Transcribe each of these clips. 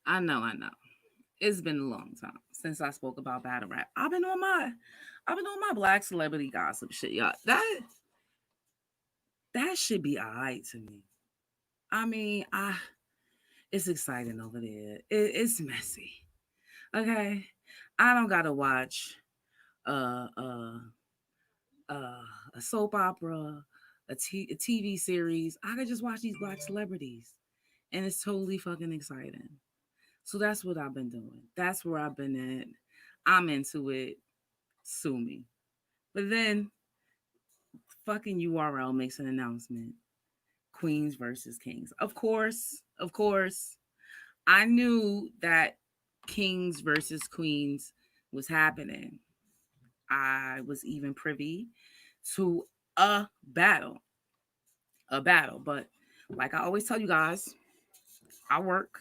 I know. It's been a long time since I spoke about battle rap. I've been on my black celebrity gossip shit, y'all. That should be alright to me. I mean, it's exciting over there. It's messy. Okay, I don't gotta watch uh uh uh a soap opera, a TV series. I could just watch these black celebrities, and it's totally fucking exciting. So that's what I've been doing. That's where I've been at. I'm into it. Sue me. But then fucking URL makes an announcement. Queens versus Kings. Of course, I knew that Kings versus Queens was happening. I was even privy to a battle, But like I always tell you guys, I work.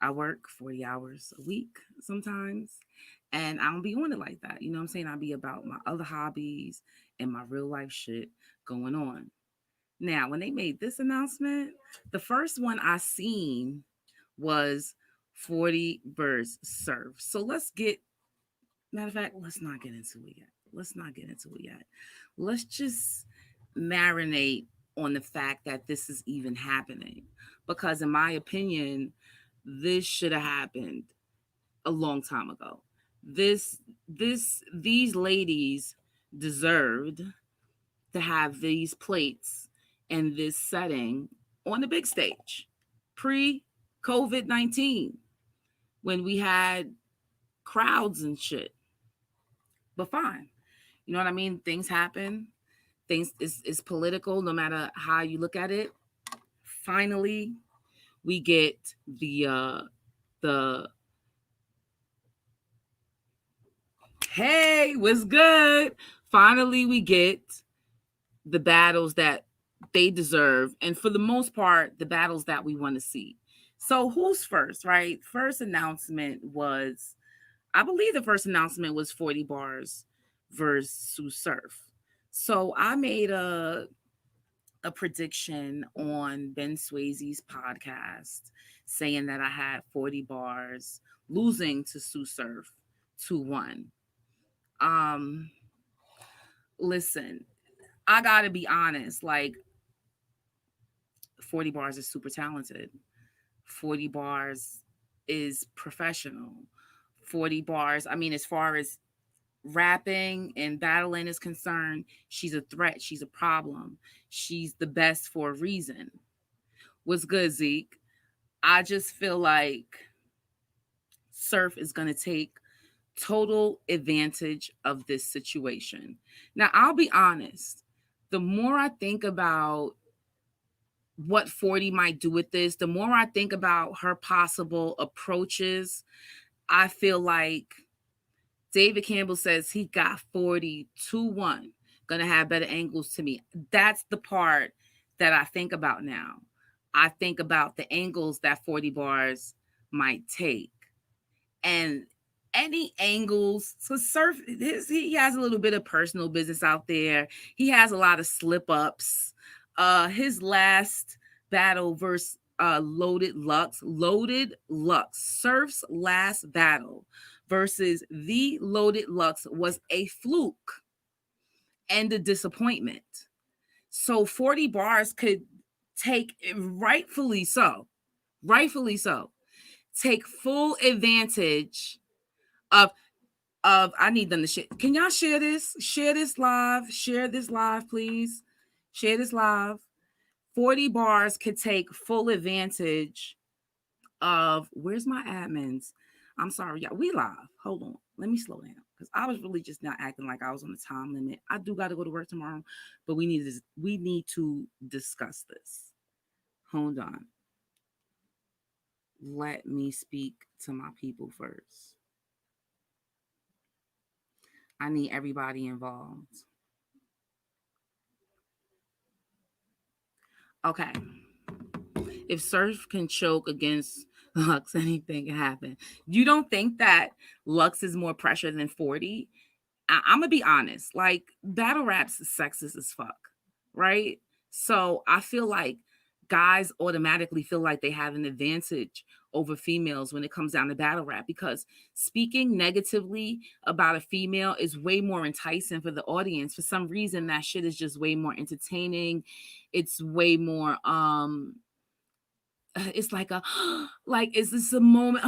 I work 40 hours a week sometimes. And I don't be on it like that. You know what I'm saying? I be about my other hobbies and my real life shit going on. Now, when they made this announcement, the first one I seen was 40 verse surf. So matter of fact, let's not get into it yet. Let's not get into it yet. Let's just marinate on the fact that this is even happening. Because, in my opinion, this should have happened a long time ago. These ladies deserved to have these plates and this setting on the big stage pre COVID-19 when we had crowds and shit. But fine. You know what I mean? Things happen. Things is political no matter how you look at it. Finally, we get the hey, what's good? Finally we get the battles that they deserve, and for the most part, the battles that we want to see. So who's first, right? First announcement was, I believe the first announcement was 40 bars versus surf. So I made a prediction on Ben Swayze's podcast saying that I had 40 bars losing to Sue Surf 2-1. Um Listen, I got to be honest, like 40 bars is super talented. 40 bars is professional. 40 bars, I mean, as far as rapping and battling is concerned, she's a threat. She's a problem. She's the best for a reason. What's good, Zeke? I just feel like Surf is going to take total advantage of this situation. Now, I'll be honest. The more I think about what 40 might do with this, the more I think about her possible approaches, I feel like David Campbell says he got 40-1, gonna have better angles to me. That's the part that I think about now. I think about the angles that 40 bars might take. And any angles, so he has a little bit of personal business out there. He has a lot of slip ups. His last battle versus Loaded Lux, Surf's last battle versus the Loaded Lux was a fluke and a disappointment. So 40 bars could take, rightfully so, take full advantage of I need them to share. Can y'all share this? Share this live. Share this live, please. Share this live. 40 bars could take full advantage of where's my admins? I'm sorry, y'all. We live. Hold on. Let me slow down. Because I was really just not acting like I was on a time limit. I do gotta go to work tomorrow, but we need to discuss this. Hold on. Let me speak to my people first. I need everybody involved. Okay. If Surf can choke against Lux, anything can happen. You don't think that Lux is more pressure than 40? I'm gonna be honest. Like battle raps is sexist as fuck, right? So I feel like guys automatically feel like they have an advantage over females when it comes down to battle rap, because speaking negatively about a female is way more enticing for the audience. For some reason, that shit is just way more entertaining. It's way more it's like a like, is this a moment?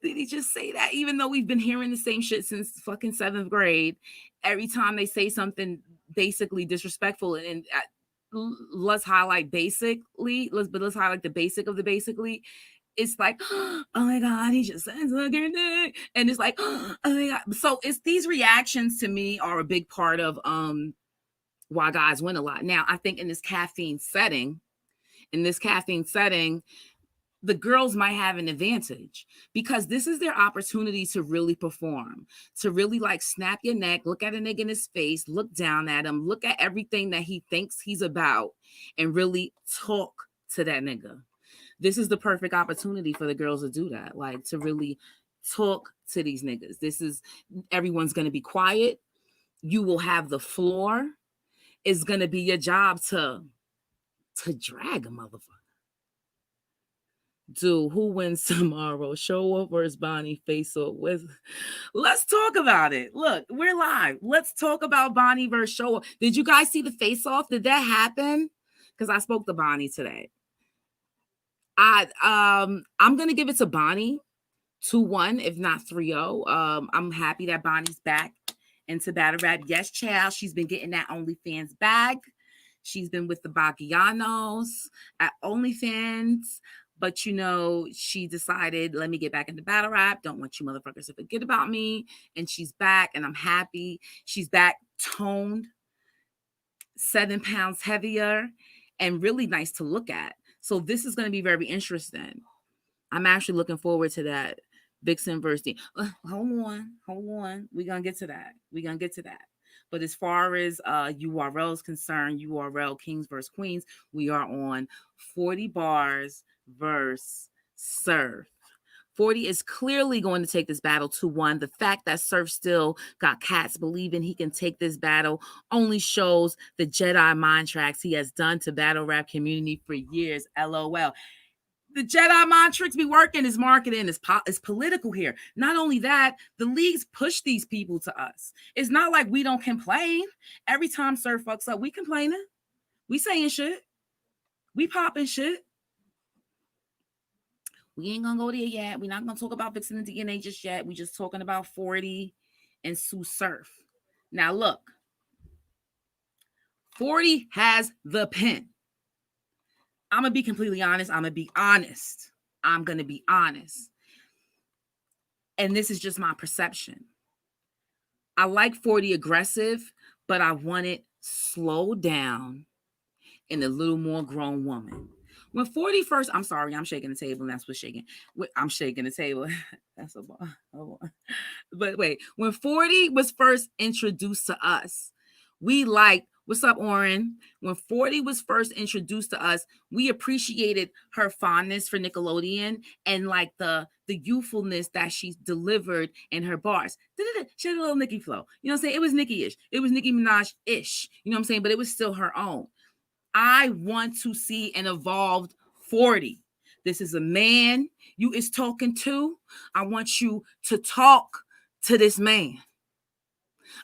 Did he just say that? Even though we've been hearing the same shit since fucking seventh grade, every time they say something basically disrespectful, and let's highlight basically, let's highlight the basic of the basically. It's like, oh my god, he just said something, and it's like, oh my god. So it's these reactions to me are a big part of why guys win a lot. Now, I think in this caffeine setting, the girls might have an advantage because this is their opportunity to really perform, to really like snap your neck, look at a nigga in his face, look down at him, look at everything that he thinks he's about, and really talk to that nigga. This is the perfect opportunity for the girls to do that, like to really talk to these niggas. Everyone's going to be quiet. You will have the floor. It's going to be your job to drag a motherfucker. Dude, who wins tomorrow? Show up versus Bonnie, face off with. Let's talk about it. Look, we're live. Let's talk about Bonnie versus Show Up. Did you guys see the face off? Did that happen? Because I spoke to Bonnie today. I'm gonna give it to Bonnie 2-1, if not 3-0. I'm happy that Bonnie's back into battle rap. Yes, child, she's been getting that OnlyFans bag. She's been with the Bagianos at OnlyFans. But, you know, she decided, let me get back into battle rap. Don't want you motherfuckers to forget about me. And she's back, and I'm happy. She's back toned, 7 pounds heavier, and really nice to look at. So this is going to be very interesting. I'm actually looking forward to that. Vixen versus DNA. Hold on. We're going to get to that. But as far as URL is concerned, URL Kings versus Queens, we are on 40 bars versus Surf. 40 is clearly going to take this battle 2-1. The fact that Surf still got cats believing he can take this battle only shows the Jedi mind tracks he has done to battle rap community for years. LOL. The Jedi mind tricks be working. His marketing is political here. Not only that, the leagues push these people to us. It's not like we don't complain. Every time Surf fucks up, we complaining. We saying shit. We popping shit. We ain't gonna go there yet. We're not gonna talk about Vixen and DNA just yet. We just talking about 40 and Sue Surf. Now look, 40 has the pen. I'm gonna be completely honest. I'm gonna be honest. And this is just my perception. I like 40 aggressive, but I want it slowed down and a little more grown woman. When 40 first, I'm sorry, I'm shaking the table, and that's what's shaking. I'm shaking the table. That's a bar. But wait, when 40 was first introduced to us, we liked, what's up, Oren? When 40 was first introduced to us, we appreciated her fondness for Nickelodeon and like the youthfulness that she delivered in her bars. She had a little Nicki flow. You know what I'm saying? It was Nicki-ish. It was Nicki Minaj-ish. You know what I'm saying? But it was still her own. I want to see an evolved 40. This is a man you is talking to. I want you to talk to this man.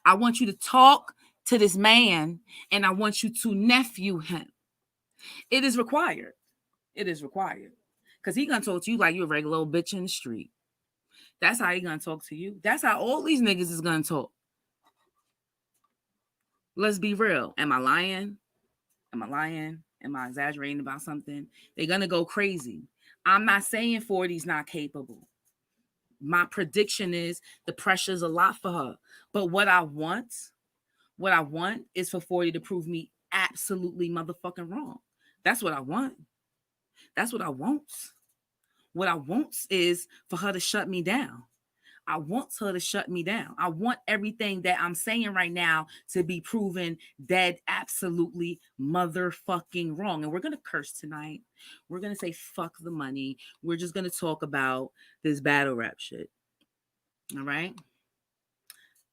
I want you to talk to this man, and I want you to nephew him. It is required. Because he gonna talk to you like you're a regular old bitch in the street. That's how he gonna talk to you. That's how all these niggas is gonna talk. Let's be real. Am I lying? Am I exaggerating about something? They're going to go crazy. I'm not saying 40's not capable. My prediction is the pressure's a lot for her. But what I want is for 40 to prove me absolutely motherfucking wrong. That's what I want. What I want is for her to shut me down. I want her to shut me down. I want everything that I'm saying right now to be proven dead, absolutely motherfucking wrong. And we're going to curse tonight. We're going to say fuck the money. We're just going to talk about this battle rap shit. All right?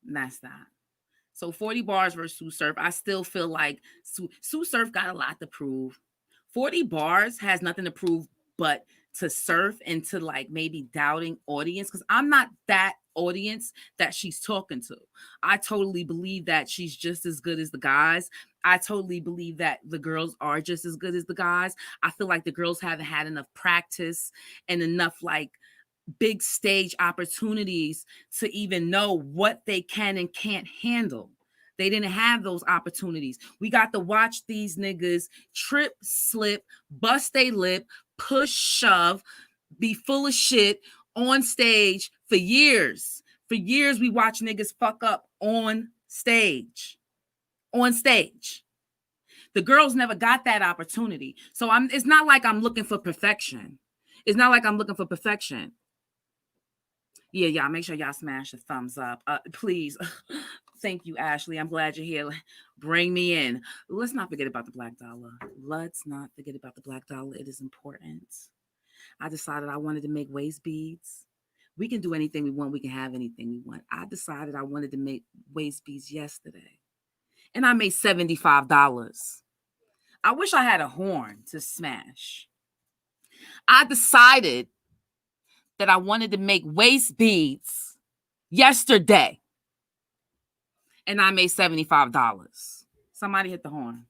And that's that. So 40 bars versus Sue Surf. I still feel like Sue Surf got a lot to prove. 40 bars has nothing to prove but to surf and to like maybe doubting audience, because I'm not that audience that she's talking to. I totally believe that she's just as good as the guys. I totally believe that the girls are just as good as the guys. I feel like the girls haven't had enough practice and enough like big stage opportunities to even know what they can and can't handle. They didn't have those opportunities. We got to watch these niggas trip, slip, bust a lip, push, shove, be full of shit on stage for years. For years, we watch niggas fuck up on stage. On stage. The girls never got that opportunity. So it's not like I'm looking for perfection. It's not like I'm looking for perfection. Yeah, y'all, make sure y'all smash the thumbs up. Please. Thank you, Ashley. I'm glad you're here. Bring me in. Let's not forget about the black dollar. Let's not forget about the black dollar. It is important. I decided I wanted to make waist beads. We can do anything we want. We can have anything we want. I decided I wanted to make waist beads yesterday. And I made $75. I wish I had a horn to smash. I decided that I wanted to make waist beads yesterday. And I made $75. Somebody hit the horn.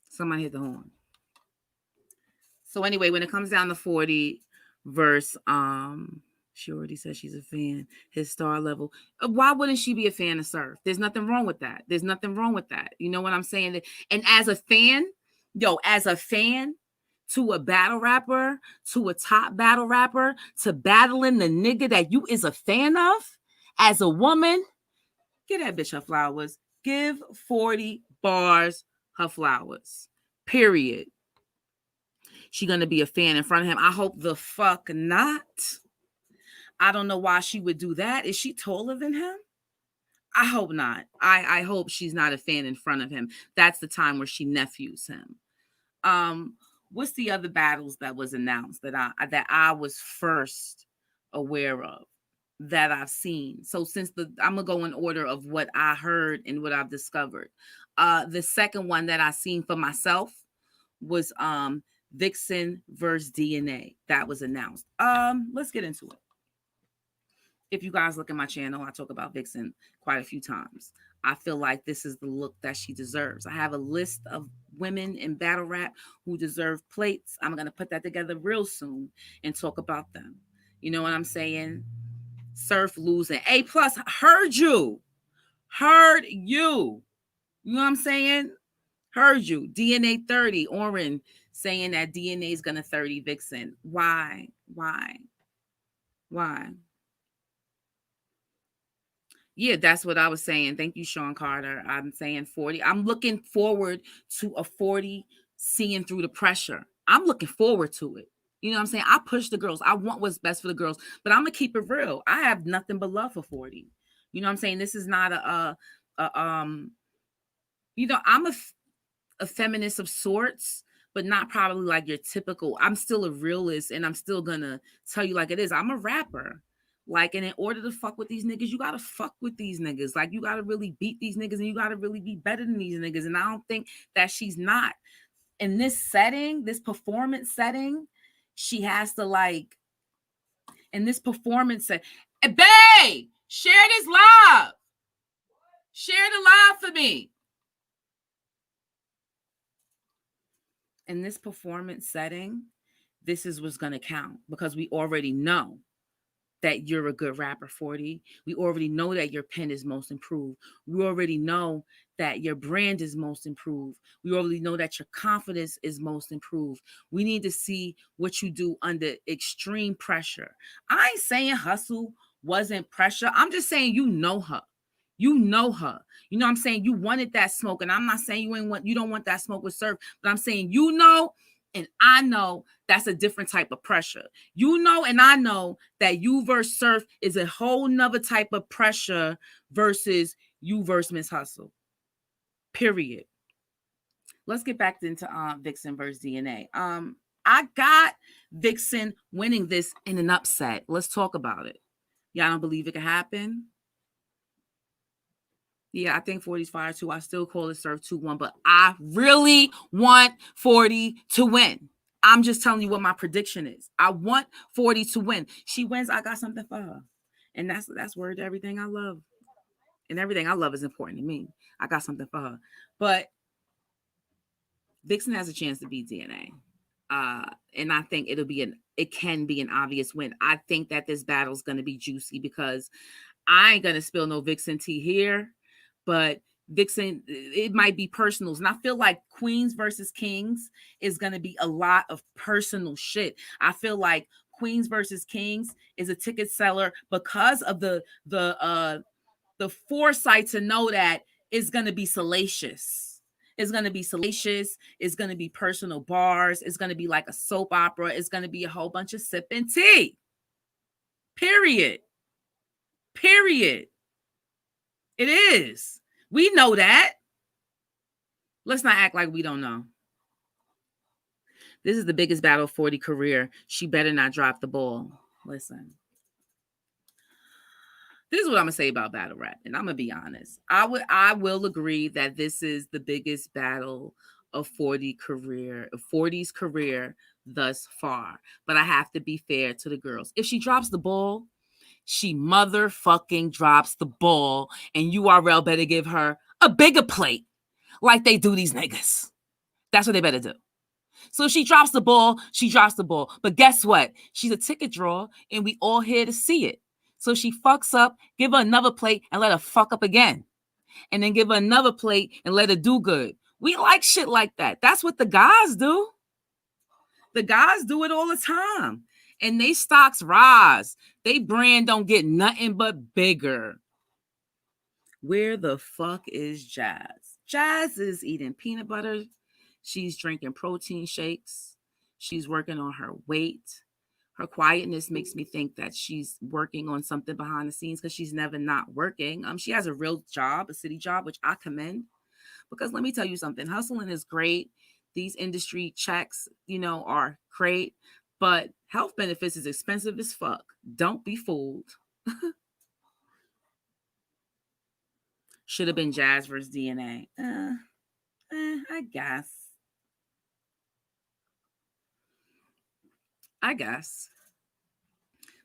Somebody hit the horn. So anyway, when it comes down to 40 verse, she already said she's a fan, his star level. Why wouldn't she be a fan of Surf? There's nothing wrong with that. There's nothing wrong with that. You know what I'm saying? And as a fan, to a battle rapper, to a top battle rapper, to battling the nigga that you is a fan of, as a woman, give that bitch her flowers. Give 40 bars her flowers. Period. She gonna be a fan in front of him. I hope the fuck not. I don't know why she would do that. Is she taller than him? I hope not. I hope she's not a fan in front of him. That's the time where she nephews him. What's the other battles that was announced that I was first aware of, that I've seen? So I'm gonna go in order of what I heard and what I've discovered. The second one that I seen for myself was Vixen versus DNA. That was announced. Let's get into it. If you guys look at my channel, I talk about Vixen quite a few times. I feel like this is the look that she deserves. I have a list of women in battle rap who deserve plates. I'm going to put that together real soon and talk about them. You know what I'm saying? Surf losing. A+, heard you. Heard you. You know what I'm saying? Heard you. DNA 30. Oren saying that DNA is going to 30 Vixen. Why? Yeah, that's what I was saying. Thank you, Sean Carter. I'm saying 40. I'm looking forward to a 40 seeing through the pressure. I'm looking forward to it. You know what I'm saying? I push the girls. I want what's best for the girls, but I'm going to keep it real. I have nothing but love for 40. You know what I'm saying? This is not I'm a feminist of sorts, but not probably like your typical. I'm still a realist, and I'm still going to tell you like it is. I'm a rapper. Like, and in order to fuck with these niggas, you gotta fuck with these niggas. Like, you gotta really beat these niggas, and you gotta really be better than these niggas. And I don't think that she's not. In this setting, this performance setting, she has to like, in this performance set, babe, share this live. Share the live for me. In this performance setting, this is what's gonna count, because we already know that you're a good rapper, 40. We already know that your pen is most improved. We already know that your brand is most improved. We already know that your confidence is most improved. We need to see what you do under extreme pressure. I ain't saying hustle wasn't pressure. I'm just saying you know her. You know her. You know what I'm saying? You wanted that smoke. And I'm not saying you don't want that smoke with Surf, but I'm saying you know, and I know that's a different type of pressure. You know, and I know that you versus Surf is a whole nother type of pressure versus you versus Miss Hustle. Period. Let's get back into Vixen versus DNA. I got Vixen winning this in an upset. Let's talk about it. Y'all don't believe it could happen? Yeah, I think 40's fire too. I still call it Surf 2-1, but I really want 40 to win. I'm just telling you what my prediction is. I want 40 to win. She wins, I got something for her. And that's word to everything I love. And everything I love is important to me. I got something for her. But Vixen has a chance to beat DNA. And I think it can be an obvious win. I think that this battle is going to be juicy because I ain't going to spill no Vixen tea here, but Vixen, it might be personals. And I feel like Queens versus Kings is going to be a lot of personal shit. I feel like Queens versus Kings is a ticket seller because of the foresight to know that it's going to be salacious. It's going to be salacious. It's going to be personal bars. It's going to be like a soap opera. It's going to be a whole bunch of sipping tea. Period. Period. It is. We know that. Let's not act like we don't know. This is the biggest battle of 40 career. She better not drop the ball. Listen. This is what I'm gonna say about battle rap, and I'm gonna be honest. I will agree that this is the biggest battle of 40's career thus far. But I have to be fair to the girls. If she drops the ball, she motherfucking drops the ball, and URL better give her a bigger plate like they do these niggas. That's what they better do. So if she drops the ball, she drops the ball. But guess what? She's a ticket draw, and we all here to see it. So she fucks up, give her another plate, and let her fuck up again. And then give her another plate and let her do good. We like shit like that. That's what the guys do. The guys do it all the time. And they stocks rise. They brand don't get nothing but bigger. Where the fuck is Jazz? Jazz is eating peanut butter. She's drinking protein shakes. She's working on her weight. Her quietness makes me think that she's working on something behind the scenes because she's never not working. She has a real job, a city job, which I commend. Because let me tell you something, hustling is great. These industry checks, are great. But health benefits is expensive as fuck. Don't be fooled. Should have been Jazz versus DNA. I guess.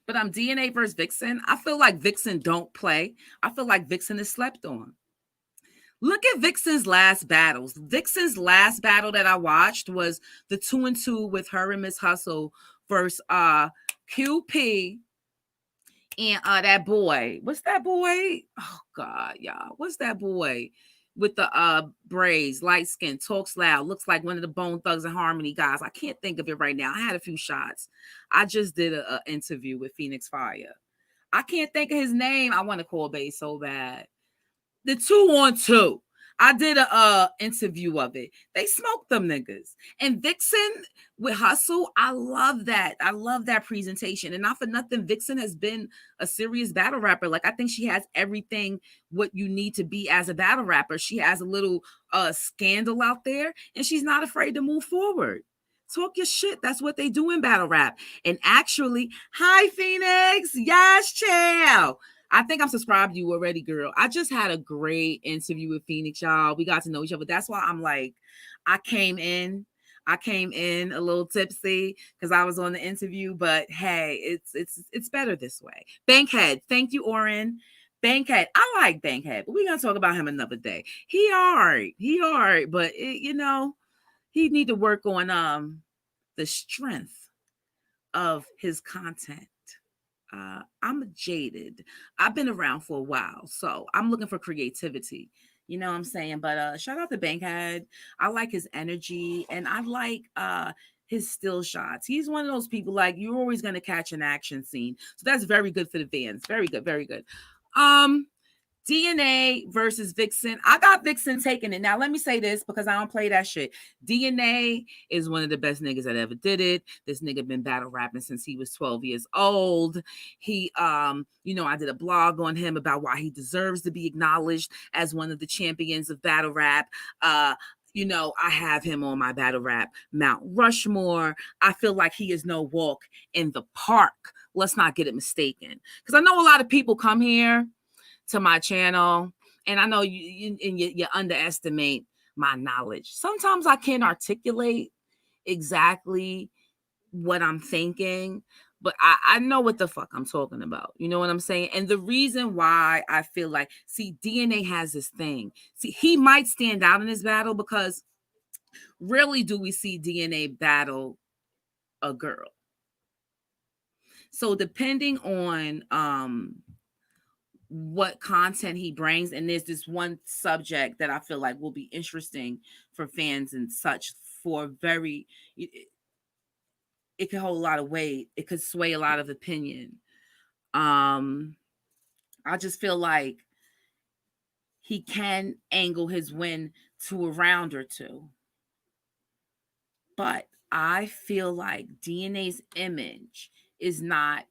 But I'm DNA versus Vixen. I feel like Vixen don't play. I feel like Vixen is slept on. Look at Vixen's last battles. Vixen's last battle that I watched was the 2-2 with her and Miss Hustle versus QP and that boy. What's that boy? Oh God, y'all. What's that boy with the braids, light skin, talks loud, looks like one of the Bone Thugs and Harmony guys. I can't think of it right now. I had a few shots. I just did an interview with Phoenix Fire. I can't think of his name. I want to call Bay so bad. The 2-on-2. I did a interview of it. They smoked them niggas. And Vixen with Hustle, I love that. I love that presentation. And not for nothing, Vixen has been a serious battle rapper. Like, I think she has everything what you need to be as a battle rapper. She has a little scandal out there, and she's not afraid to move forward. Talk your shit. That's what they do in battle rap. And actually, hi, Phoenix. Yes, chill. I think I'm subscribed to you already, girl. I just had a great interview with Phoenix, y'all. We got to know each other. That's why I'm like, I came in a little tipsy because I was on the interview, but hey, it's better this way. Bankhead, thank you, Oren. Bankhead, I like Bankhead, but we're gonna talk about him another day. He all right, but he need to work on the strength of his content. I'm jaded. I've been around for a while, so I'm looking for creativity. You know what I'm saying? But shout out to Bankhead. I like his energy, and I like his still shots. He's one of those people, like, you're always going to catch an action scene. So that's very good for the fans. Very good, very good. DNA versus Vixen. I got Vixen taking it. Now, let me say this because I don't play that shit. DNA is one of the best niggas that ever did it. This nigga been battle rapping since he was 12 years old. He, I did a blog on him about why he deserves to be acknowledged as one of the champions of battle rap. I have him on my battle rap Mount Rushmore. I feel like he is no walk in the park. Let's not get it mistaken. Because I know a lot of people come here to my channel And I know you underestimate my knowledge. Sometimes I can't articulate exactly what I'm thinking, but I know what the fuck I'm talking about. You know what I'm saying? And the reason why I feel like, see, DNA has this thing. See, he might stand out in this battle because rarely do we see DNA battle a girl. So depending on what content he brings, and there's this one subject that I feel like will be interesting for fans and such, for very it could hold a lot of weight, it could sway a lot of opinion. I just feel like he can angle his win to a round or two, but I feel like DNA's image is not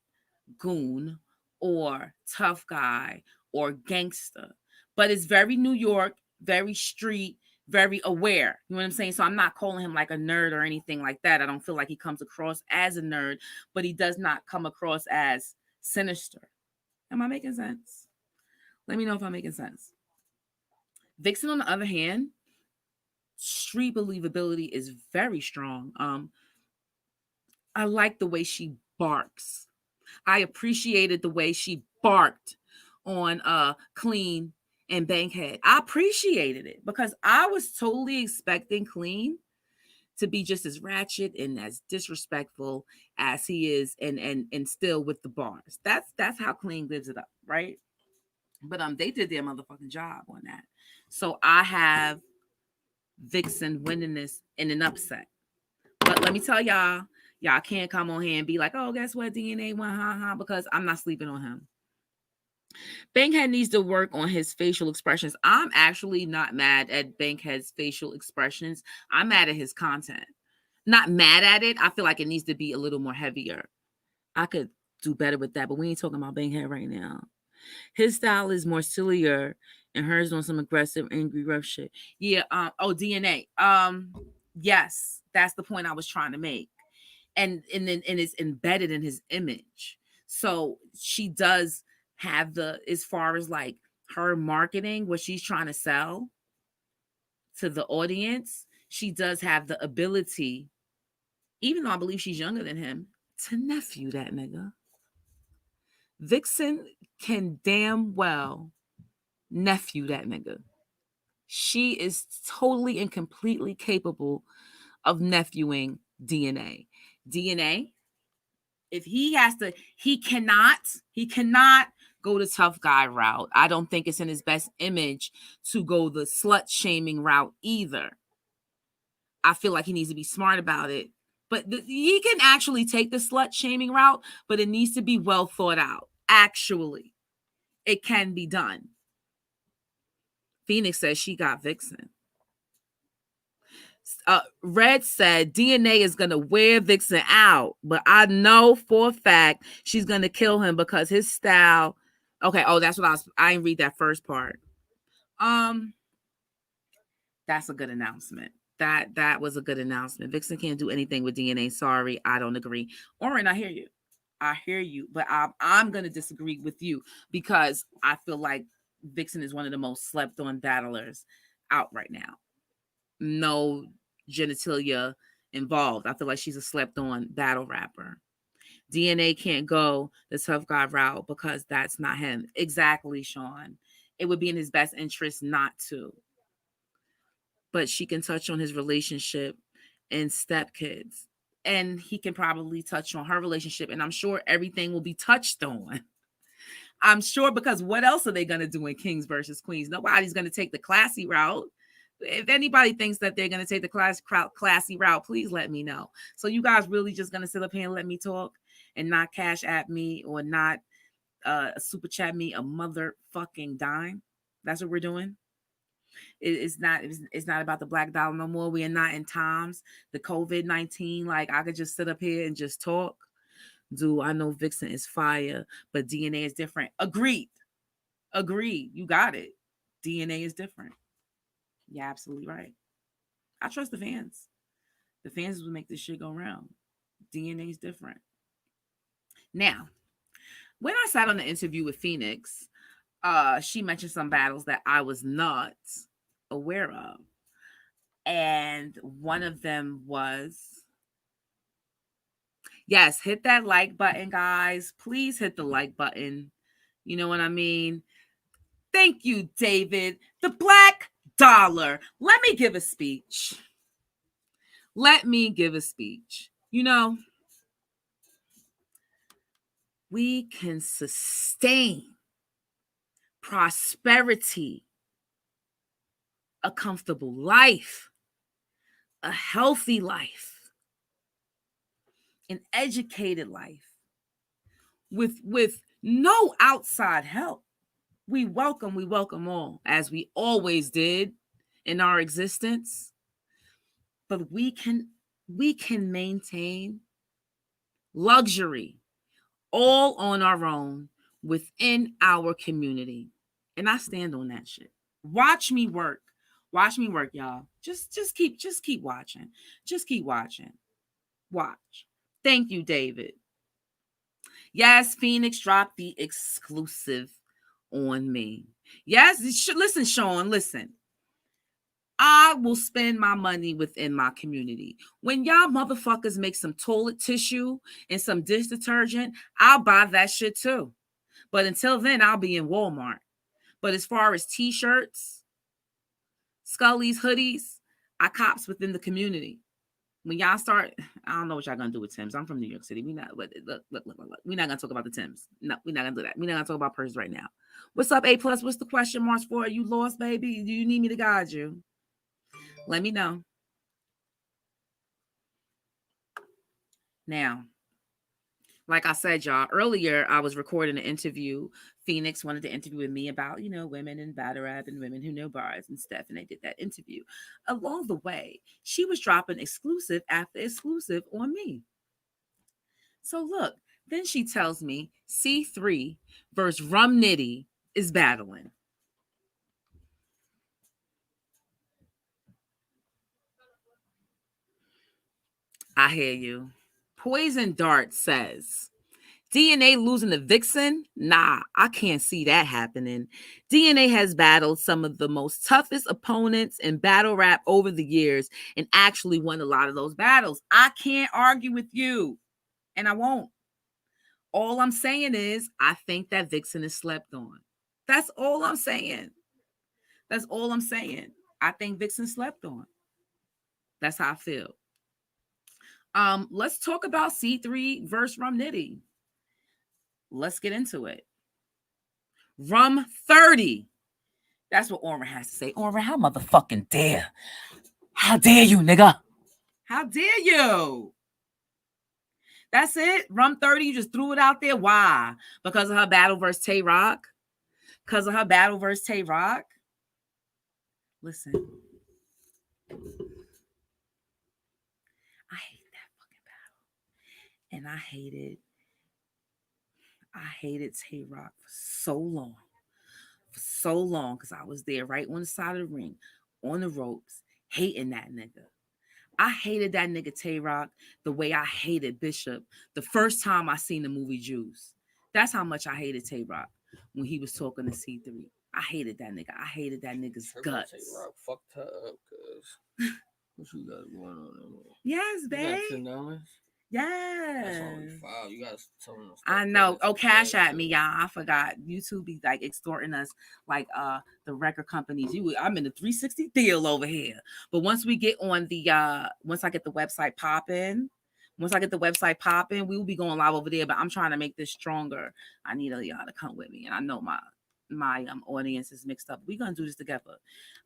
goon or tough guy or gangster, but it's very New York, very street, very aware. You know what I'm saying? So I'm not calling him like a nerd or anything like that. I don't feel like he comes across as a nerd, but he does not come across as sinister. Am I making sense? Let me know if I'm making sense. Vixen, on the other hand, street believability is very strong. I like the way she barks. I appreciated the way she barked on Clean and Bankhead. I appreciated it because I was totally expecting Clean to be just as ratchet and as disrespectful as he is, and still with the bars. That's how Clean gives it up, right? But they did their motherfucking job on that. So I have Vixen winning this in an upset. But let me tell y'all can't come on here and be like, oh, guess what, DNA won, because I'm not sleeping on him. Bankhead needs to work on his facial expressions. I'm actually not mad at Bankhead's facial expressions. I'm mad at his content. Not mad at it. I feel like it needs to be a little more heavier. I could do better with that, but we ain't talking about Bankhead right now. His style is more sillier, and hers on some aggressive, angry, rough shit. Yeah. DNA. Yes, that's the point I was trying to make, and then and it's embedded in his image. So she does have the, as far as like her marketing, what she's trying to sell to the audience, she does have the ability, even though I believe she's younger than him, to nephew that nigga. Vixen can damn well nephew that nigga. She is totally and completely capable of nephewing DNA. DNA, if he has to, he cannot go the tough guy route. I don't think it's in his best image to go the slut shaming route either. I feel like he needs to be smart about it. But he can actually take the slut shaming route, but it needs to be well thought out. Actually, it can be done. Phoenix says she got Vixen. Red said DNA is gonna wear Vixen out, but I know for a fact she's gonna kill him because his style. Okay, oh, that's what I didn't read that first part. That's a good announcement. That was a good announcement. Vixen can't do anything with DNA. Sorry, I don't agree. Oren, I hear you. I hear you, but I'm gonna disagree with you because I feel like Vixen is one of the most slept on battlers out right now. No genitalia involved. I feel like she's a slept on battle rapper. DNA can't go the tough guy route because that's not him. Exactly, Sean. It would be in his best interest not to. But she can touch on his relationship and stepkids. And he can probably touch on her relationship. And I'm sure everything will be touched on. I'm sure, because what else are they going to do in Kings versus Queens? Nobody's going to take the classy route. If anybody thinks that they're going to take the classy route, please let me know. So you guys really just going to sit up here and let me talk and not cash at me or not super chat me a motherfucking dime? That's what we're doing. It's not about the black dollar no more. We are not in times the COVID-19. Like, I could just sit up here and just talk. Do I know Vixen is fire, but DNA is different? Agreed. You got it. DNA is different. You're absolutely right. I trust the fans. The fans will make this shit go round. DNA is different. Now, when I sat on the interview with Phoenix, she mentioned some battles that I was not aware of. And one of them was, yes, hit that like button, guys. Please hit the like button. You know what I mean? Thank you, David. The Black Dollar. Let me give a speech. Let me give a speech. You know, we can sustain prosperity, a comfortable life, a healthy life, an educated life with no outside help. We welcome all, as we always did in our existence. But we can maintain luxury all on our own within our community. And I stand on that shit. Watch me work. Watch me work, y'all. Just keep watching. Just keep watching. Watch. Thank you, David. Yes, Phoenix dropped the exclusive on me. Yes, listen, Sean, listen. I will spend my money within my community. When y'all motherfuckers make some toilet tissue and some dish detergent, I'll buy that shit too. But until then, I'll be in Walmart. But as far as t-shirts, Scully's, hoodies, I cops within the community. When y'all start, I don't know what y'all gonna do with Tim's. I'm from New York City. We not look. We're not gonna talk about the Tim's. No, we're not gonna do that. We're not gonna talk about purses right now. What's up, A plus? What's the question marks for? Are you lost, baby? Do you need me to guide you? Let me know. Now, like I said, y'all, earlier I was recording an interview. Phoenix wanted to interview with me about, women in battle rap and women who know bars and stuff. And they did that interview. Along the way, she was dropping exclusive after exclusive on me. So look, then she tells me C3 versus Rum Nitty is battling. I hear you. Poison Dart says, DNA losing to Vixen? Nah, I can't see that happening. DNA has battled some of the most toughest opponents in battle rap over the years and actually won a lot of those battles. I can't argue with you, and I won't. All I'm saying is I think that Vixen is slept on. That's all I'm saying. That's all I'm saying. I think Vixen slept on. That's how I feel. Let's talk about C3 versus Rum Nitty. Let's get into it. Rum 30. That's what Oren has to say. Oren, how motherfucking dare? How dare you, nigga? How dare you? That's it? Rum 30, you just threw it out there? Why? Because of her battle versus Tay Rock? Because of her battle versus Tay Rock? Listen. I hate that fucking battle. And I hated Tay Rock for so long. For so long. Because I was there right on the side of the ring, on the ropes, hating that nigga. I hated that nigga Tay Rock the way I hated Bishop the first time I seen the movie Juice. That's how much I hated Tay Rock when he was talking to C3. I hated that nigga. I hated that nigga's guts. Tay Rock fucked her up, cuz. What you got going on? Yes, babe. You got $10? Yes. That's only $5. You got tell them. I know. Oh, cash at me, y'all. I forgot. YouTube be like extorting us like the record companies. I'm in the 360 deal over here. But once we get on the once I get the website popping, we will be going live over there. But I'm trying to make this stronger. I need y'all to come with me. And I know my audience is mixed up. We're gonna do this together.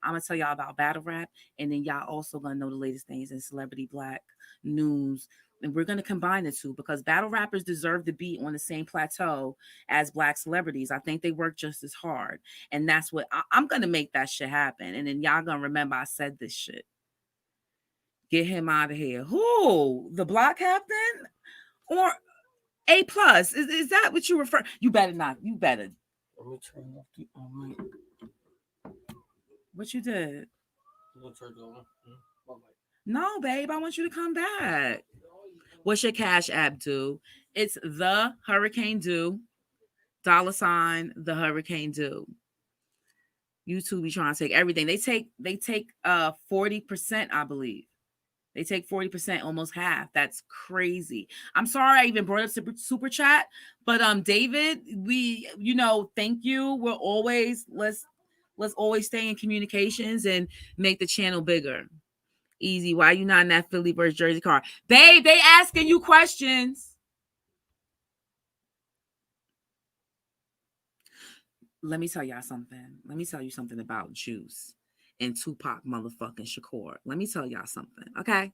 I'm gonna tell y'all about battle rap, and then y'all also gonna know the latest things in celebrity black news. And we're gonna combine the two because battle rappers deserve to be on the same plateau as black celebrities. I think they work just as hard, and that's what I'm gonna make that shit happen. And then y'all gonna remember I said this shit. Get him out of here. Who? The block captain or A plus? Is that what you refer? You better not. You better. Let me turn off the mic. What you did? Turn on. No, babe. I want you to come back. What's your Cash App do? It's the Hurricane Do $ the hurricane do. YouTube be trying to take everything. They take 40%, I believe. They take 40%, almost half. That's crazy. I'm sorry I even brought up super chat, but David, thank you. We're always let's always stay in communications and make the channel bigger. Easy. Why you not in that Philly versus Jersey car? Babe, they asking you questions. Let me tell y'all something. Let me tell you something about Juice and Tupac motherfucking Shakur. Let me tell y'all something. Okay.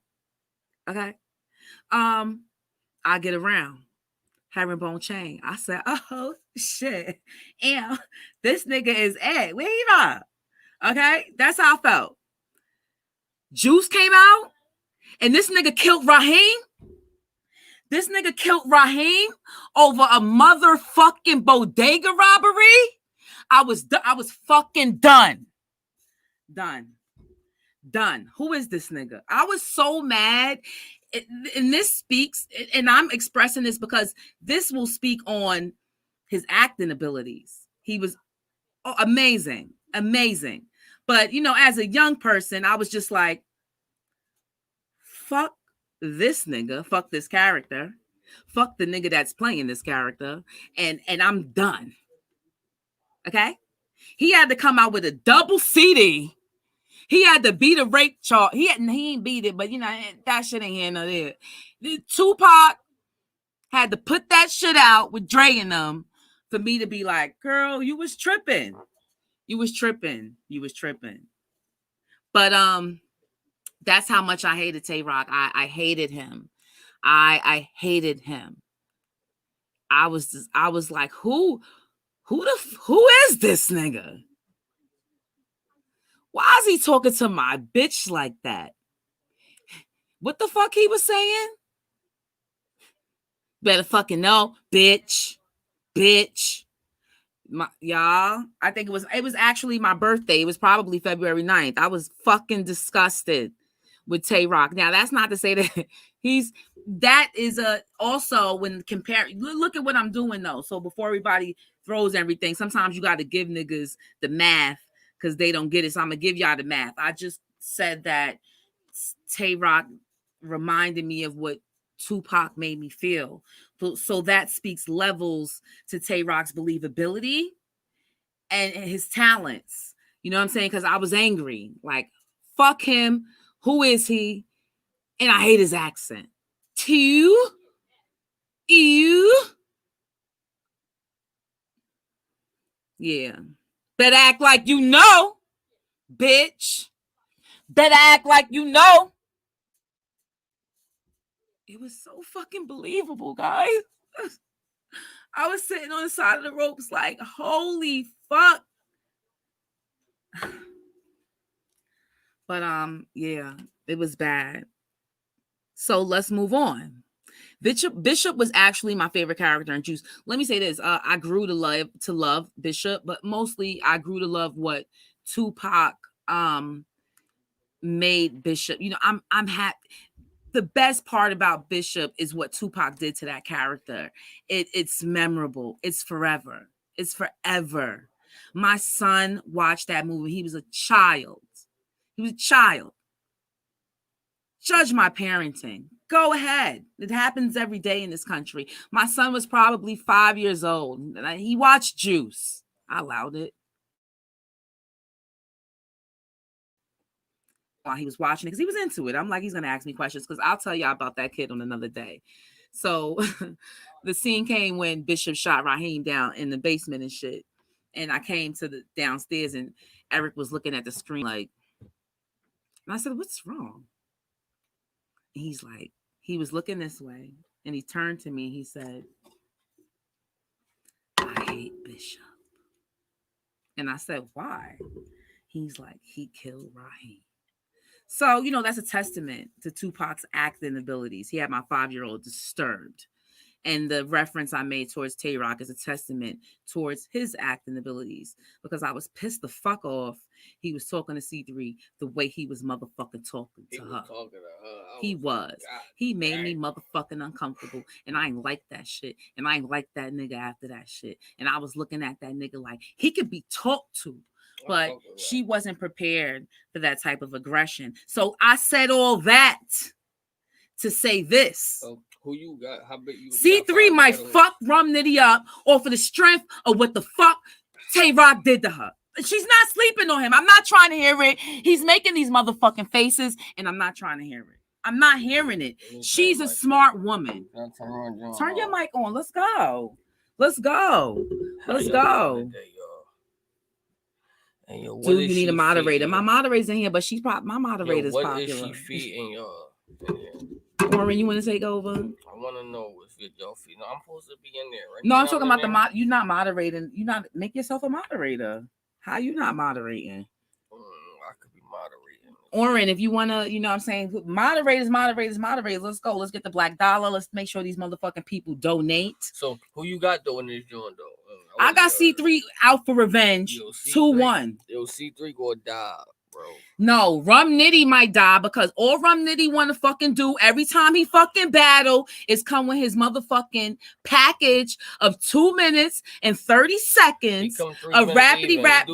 I get around herringbone chain. I said, oh shit. And this nigga is Ed. Where he at? Okay. That's how I felt. Juice came out and this nigga killed Raheem. This nigga killed Raheem over a motherfucking bodega robbery. I was fucking done. Who is this nigga? I was so mad. And this speaks, and I'm expressing this because this will speak on his acting abilities. He was amazing. But, as a young person, I was just like, fuck this nigga, fuck this character, fuck the nigga that's playing this character, and I'm done. Okay? He had to come out with a double CD. He had to beat a rape charge. He ain't beat it, but that shit ain't here nor there. Tupac had to put that shit out with Dre and them for me to be like, girl, you was tripping. But that's how much I hated Tay Rock. I hated him. I hated him. I was like, who is this nigga? Why is he talking to my bitch like that? What the fuck he was saying? Better fucking know, bitch. Y'all, I think it was actually my birthday. It was probably February 9th. I was fucking disgusted with Tay Rock. Now, that's not to say that that is also when comparing, look at what I'm doing though. So before everybody throws everything, sometimes you got to give niggas the math because they don't get it. So I'm going to give y'all the math. I just said that Tay Rock reminded me of what Tupac made me feel. So that speaks levels to Tay Rock's believability and his talents. You know what I'm saying? Because I was angry. Like, fuck him. Who is he? And I hate his accent. Ew. Yeah. Better act like you know, bitch. Better act like you know. It was so fucking believable, guys. I was sitting on the side of the ropes like, holy fuck. But yeah, it was bad. So let's move on. Bishop was actually my favorite character in Juice. Let me say this. I grew to love Bishop, but mostly I grew to love what Tupac made Bishop. I'm happy. The best part about Bishop is what Tupac did to that character. It's memorable. It's forever. My son watched that movie. He was a child. Judge my parenting. Go ahead. It happens every day in this country. My son was probably 5 years old. He watched Juice. I allowed it. While he was watching it, because he was into it. I'm like, he's going to ask me questions, because I'll tell y'all about that kid on another day. So the scene came when Bishop shot Raheem down in the basement and shit. And I came to the downstairs, and Eric was looking at the screen like, and I said, what's wrong? And he's like, he was looking this way, and he turned to me. He said, I hate Bishop. And I said, why? He's like, he killed Raheem. So, that's a testament to Tupac's acting abilities. He had my 5-year-old disturbed. And the reference I made towards Tay Rock is a testament towards his acting abilities because I was pissed the fuck off. He was talking to C3 the way he was motherfucking talking to her. He was. He made me motherfucking uncomfortable. And I ain't like that shit. And I ain't like that nigga after that shit. And I was looking at that nigga like he could be talked to. But she wasn't prepared for that type of aggression. So I said all that to say this. Who you got? How big you C3 might fuck Rum Nitty up off of the strength of what the fuck Tay Rock did to her. She's not sleeping on him. I'm not trying to hear it. He's making these motherfucking faces, and I'm not trying to hear it. I'm not hearing it. She's a smart woman. Turn your mic on. Let's go. Let's go. Let's go. And yo, dude, you need a moderator. My moderator's in here, but she's my moderator's what popular. What is she feeding y'all? Warren, you want to take over? I want to know what's with y'all feeding. No, I'm supposed to be in there, right? No, I'm talking about the you're not moderating. You not make yourself a moderator. How you not moderating? I could be moderating. Oren, if you want to, you know what I'm saying? Moderators. Let's go. Let's get the black dollar. Let's make sure these motherfucking people donate. So, who you got though in this joint, though? I got C3 out for revenge. 2-1. Yo, C3 gonna die, bro. No, Rum Nitty might die because all Rum Nitty want to fucking do every time he fucking battle is come with his motherfucking package of 2 minutes and 30 seconds of rapidy rap.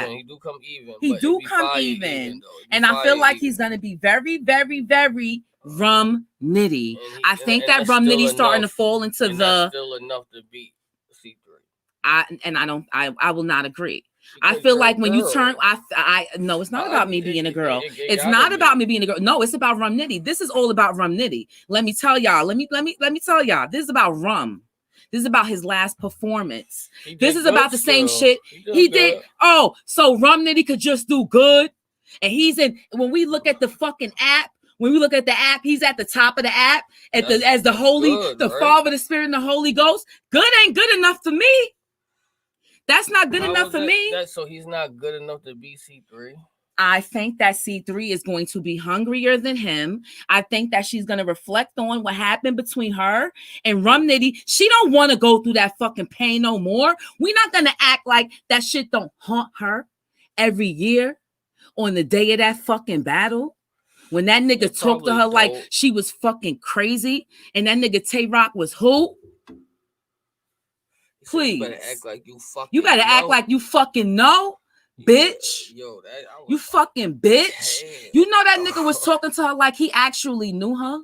He do come even. He do come even. And I feel like he's going to be very, very, very Rum Nitty. I think that Rum Nitty's starting to fall into the... still enough to beat C3. I will not agree. I feel like when you turn, no, it's not about me being a girl. It's not about me being a girl. No, it's about Rum Nitty. This is all about Rum Nitty. Let me tell y'all. Let me tell y'all. This is about Rum. This is about his last performance. This is about the same shit he did. Oh, so Rum Nitty could just do good, and he's in. When we look at the fucking app. When we look at the app, he's at the top of the app as the Holy, the Father, the Spirit, and the Holy Ghost. Good ain't good enough for me. That's not good enough for me. So he's not good enough to beat C3? I think that C3 is going to be hungrier than him. I think that she's going to reflect on what happened between her and Rum Nitty. She don't want to go through that fucking pain no more. We're not going to act like that shit don't haunt her every year on the day of that fucking battle. When that nigga talked to her like she was fucking crazy and that nigga Tay Rock was who? Please. You better act like you fucking act like you fucking know, bitch. Yo, you fucking bitch. Damn. You know that nigga was talking to her like he actually knew her?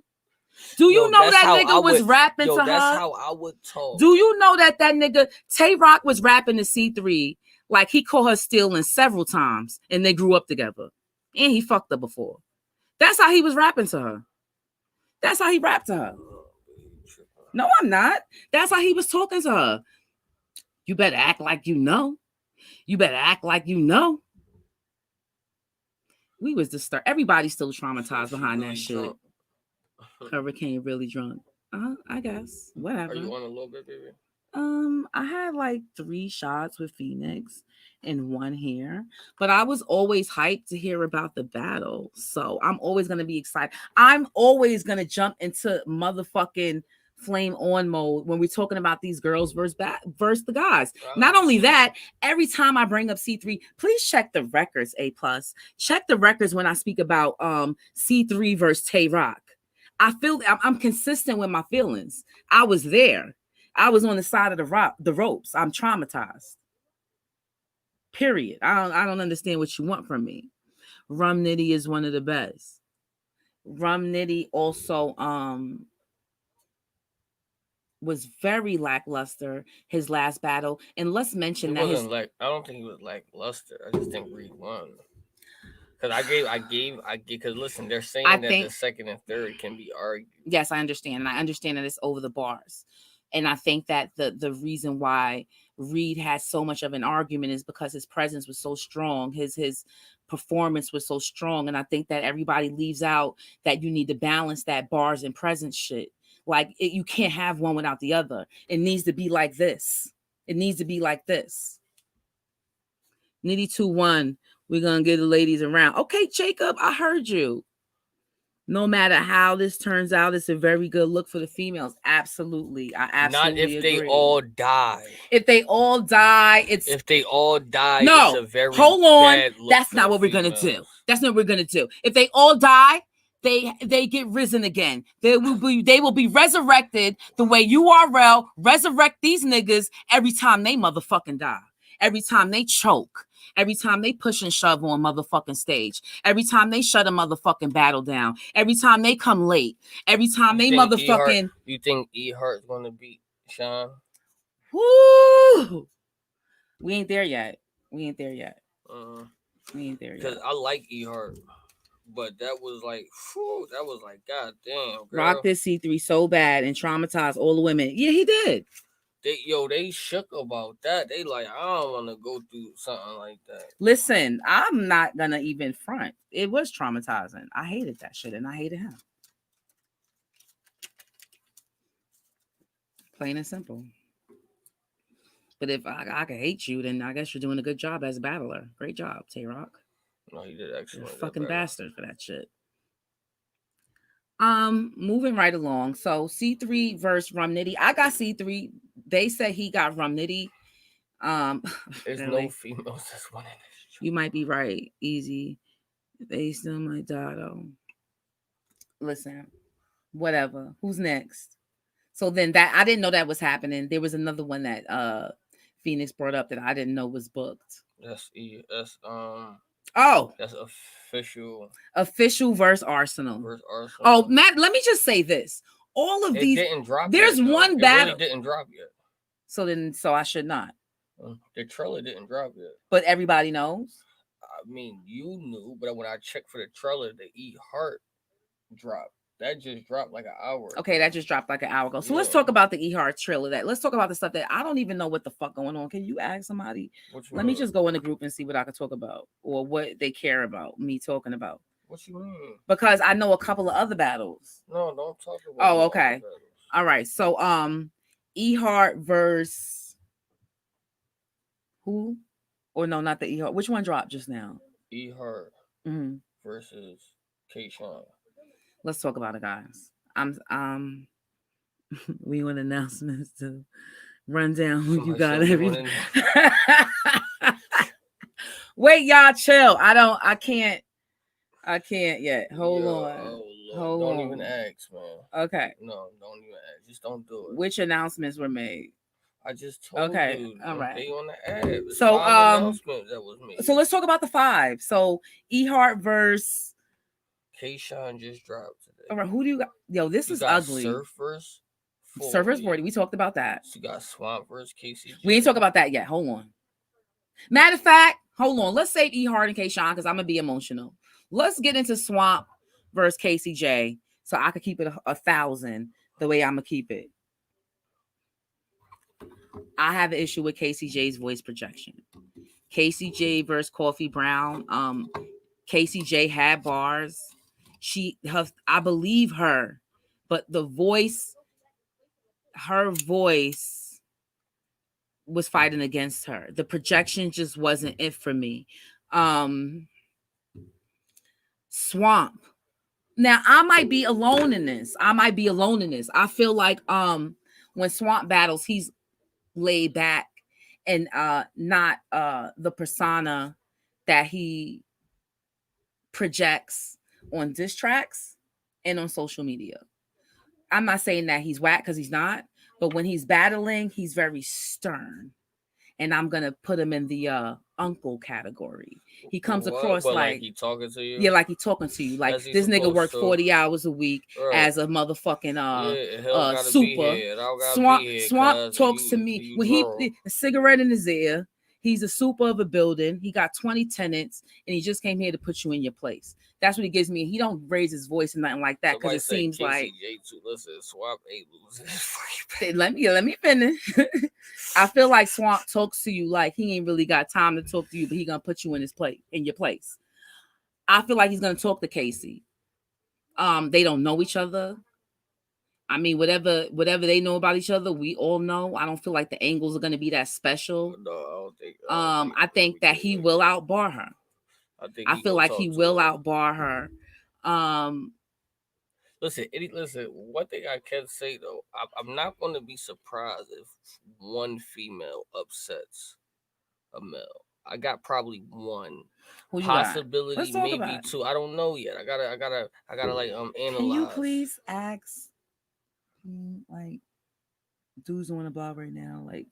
Do you know that nigga was rapping to her? That's how I would talk. Do you know that nigga Tay Rock was rapping to C3 like he called her stealing several times and they grew up together and he fucked her before? That's how he was rapping to her. That's how he rapped to her. No, I'm not. That's how he was talking to her. You better act like you know. You better act like you know. We was disturbed. Everybody's still traumatized behind that shit. Drunk. Hurricane really drunk. I guess. Whatever. Are you on a little bit, baby? I had like 3 shots with Phoenix and 1 here, but I was always hyped to hear about the battle. So I'm always gonna be excited. I'm always gonna jump into motherfucking flame on mode when we're talking about these girls versus the guys. Not only that, every time I bring up C3, please check the records, A+. Check the records when I speak about C3 versus Tay Rock. I feel I'm consistent with my feelings. I was there. I was on the side of the ropes. I'm traumatized. Period. I don't understand what you want from me. Rum Nitty is one of the best. Rum Nitty also was very lackluster his last battle, and let's mention that I don't think he was lackluster. I just think Reed won. Because I gave. Because listen, they're saying that the second and third can be argued. Yes, I understand, and I understand that it's over the bars, and I think that the reason why Reed had so much of an argument is because his presence was so strong, his performance was so strong, and I think that everybody leaves out that you need to balance that bars and presence shit. Like you can't have one without the other. It needs to be like this. It needs to be like this. Nitty 2-1. We're gonna get the ladies around. Okay, Jacob, I heard you. No matter how this turns out, it's a very good look for the females. Absolutely. I absolutely Not if agree. they all die. If they all die, it's... If they all die, no, it's a very hold on. bad look. That's not what we're going to do. That's not what we're going to do. If they all die, they get risen again. They will be resurrected the way URL resurrect these niggas every time they motherfucking die. Every time they choke. Every time they push and shove on motherfucking stage. Every time they shut a motherfucking battle down. Every time they come late. Every time they motherfucking... You think E-Heart's going to beat Sean? Woo! We ain't there yet. We ain't there yet. Because I like E-Heart. But that was like, whew, that was like, god damn, girl. Rock this C3 so bad and traumatized all the women. Yeah, he did. They shook about that. They like, I don't want to go through something like that. Listen, I'm not gonna even front. It was traumatizing. I hated that shit, and I hated him. Plain and simple. But if I can hate you, then I guess you're doing a good job as a battler. Great job, Tay-Rock. No, he did excellent. You're a fucking bastard for that shit. Moving right along. So C3 versus Rum Nitty. I got C3. They said he got Rum Nitty. There's no females that's winning this. You might be right. Easy. They still might die though. Listen, whatever. Who's next? So then that I didn't know that was happening. There was another one that Phoenix brought up that I didn't know was booked. That's official versus Arsenal. Oh, Matt, let me just say this. All of these didn't drop. There's yet, one battle. It really didn't drop yet. So I should not. The trailer didn't drop yet. But everybody knows. I mean, you knew, but when I checked for the trailer, the E-Heart dropped. That just dropped like an hour. Okay, that just dropped like an hour ago. So let's talk about the E-Heart trailer. Let's talk about the stuff that I don't even know what the fuck going on. Can you ask somebody? Let me just go in the group and see what I can talk about or what they care about me talking about. What you mean? Because I know a couple of other battles. No, don't talk about. Oh, okay. All right. So E-Heart versus who? Or no, not the E-Heart. Which one dropped just now? E-Heart versus K-Sean. Let's talk about it, guys. We want announcements to run down who you got every. Wait, y'all, chill. I can't yet. Hold on. Don't even ask, man. Okay. No, don't even ask. Just don't do it. Which announcements were made? I just told you. All right. They on the app. So announcement that was made. So let's talk about the 5. So E-Heart versus K-Sean just dropped today. All right, who do you got? Yo, this is ugly. Surf versus 40. We talked about that. You got Swamp versus KCJ. We ain't talk about that yet. Hold on. Matter of fact, hold on. Let's save E-Heart and K-Sean because I'm gonna be emotional. Let's get into Swamp versus KCJ so I could keep it 1,000 the way I'm gonna keep it. I have an issue with KCJ's voice projection. KCJ versus Coffee Brown. KCJ had bars. I believe her, but her voice was fighting against her. The projection just wasn't it for me. Swamp. Now I might be alone in this. I feel like when Swamp battles, he's laid back and not the persona that he projects on diss tracks and on social media. I'm not saying that he's whack because he's not, but when he's battling, he's very stern. And I'm gonna put him in the uncle category. He comes across like he talking to you. Yeah, like he talking to you. Like this nigga worked 40 hours a week as a motherfucking super. Swamp talks to me when he a cigarette in his ear. He's a super of a building. He got 20 tenants, and he just came here to put you in your place. That's what he gives me. He don't raise his voice and nothing like that because it seems like. Listen, Swamp ain't losing. Let me finish. I feel like Swamp talks to you like he ain't really got time to talk to you, but he gonna put you in your place. I feel like he's gonna talk to Casey. They don't know each other. I mean, whatever they know about each other, we all know. I don't feel like the angles are going to be that special. No, I don't think. I think that he will outbar her. I feel like he will outbar her. listen. One thing I can say though, I'm not going to be surprised if one female upsets a male. I got probably one. Who you got? Let's Possibility, talk about maybe it. two. I don't know yet. I gotta like Can you analyze. please ask, like, dudes on the blog right now? Like,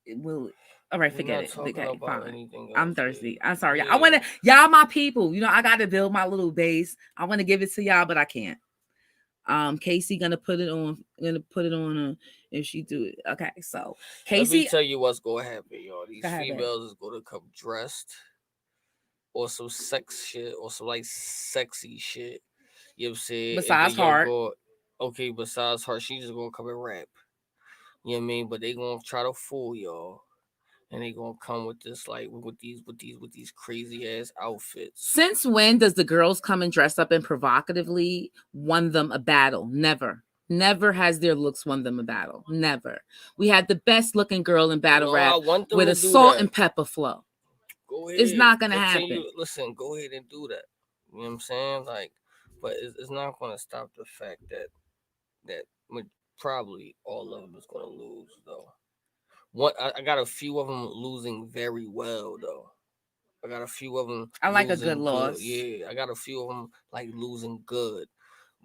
it will. All right, We're forget not it. talking Okay, about fine. anything I'm else. thirsty. I'm sorry. I Yeah. want to, y'all, my people. I got to build my little base. I want to give it to y'all, but I can't. Casey gonna put it on. Gonna put it on if she do it. Okay, so Casey. Let me tell you what's gonna happen, y'all. These Go ahead, females is gonna come dressed or some sex shit or some like sexy shit. You know what I'm saying? And then besides y'all Heart. go, okay, besides her, she just gonna come and rap. You know what I mean? But they gonna try to fool y'all. And they gonna come with this like with these crazy ass outfits. Since when does the girls come and dress up and provocatively won them a battle? Never. Never has their looks won them a battle. Never. We had the best looking girl in battle rap with a salt and pepper flow. Go ahead. It's not gonna Continue. happen. Listen, go ahead and do that. You know what I'm saying? Like, but it's not gonna stop the fact that probably all of them is gonna lose though. I got a few of them losing very well though. I got a few of them. I like a good loss. Yeah, I got a few of them like losing good.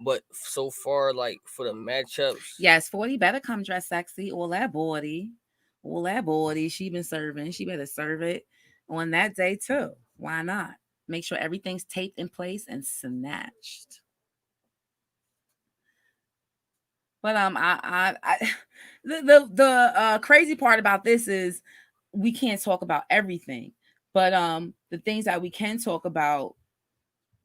But so far, like for the matchups, yes, 40 better come dress sexy. All that body, she been serving. She better serve it on that day too. Why not? Make sure everything's taped in place and snatched. But the crazy part about this is we can't talk about everything. But the things that we can talk about,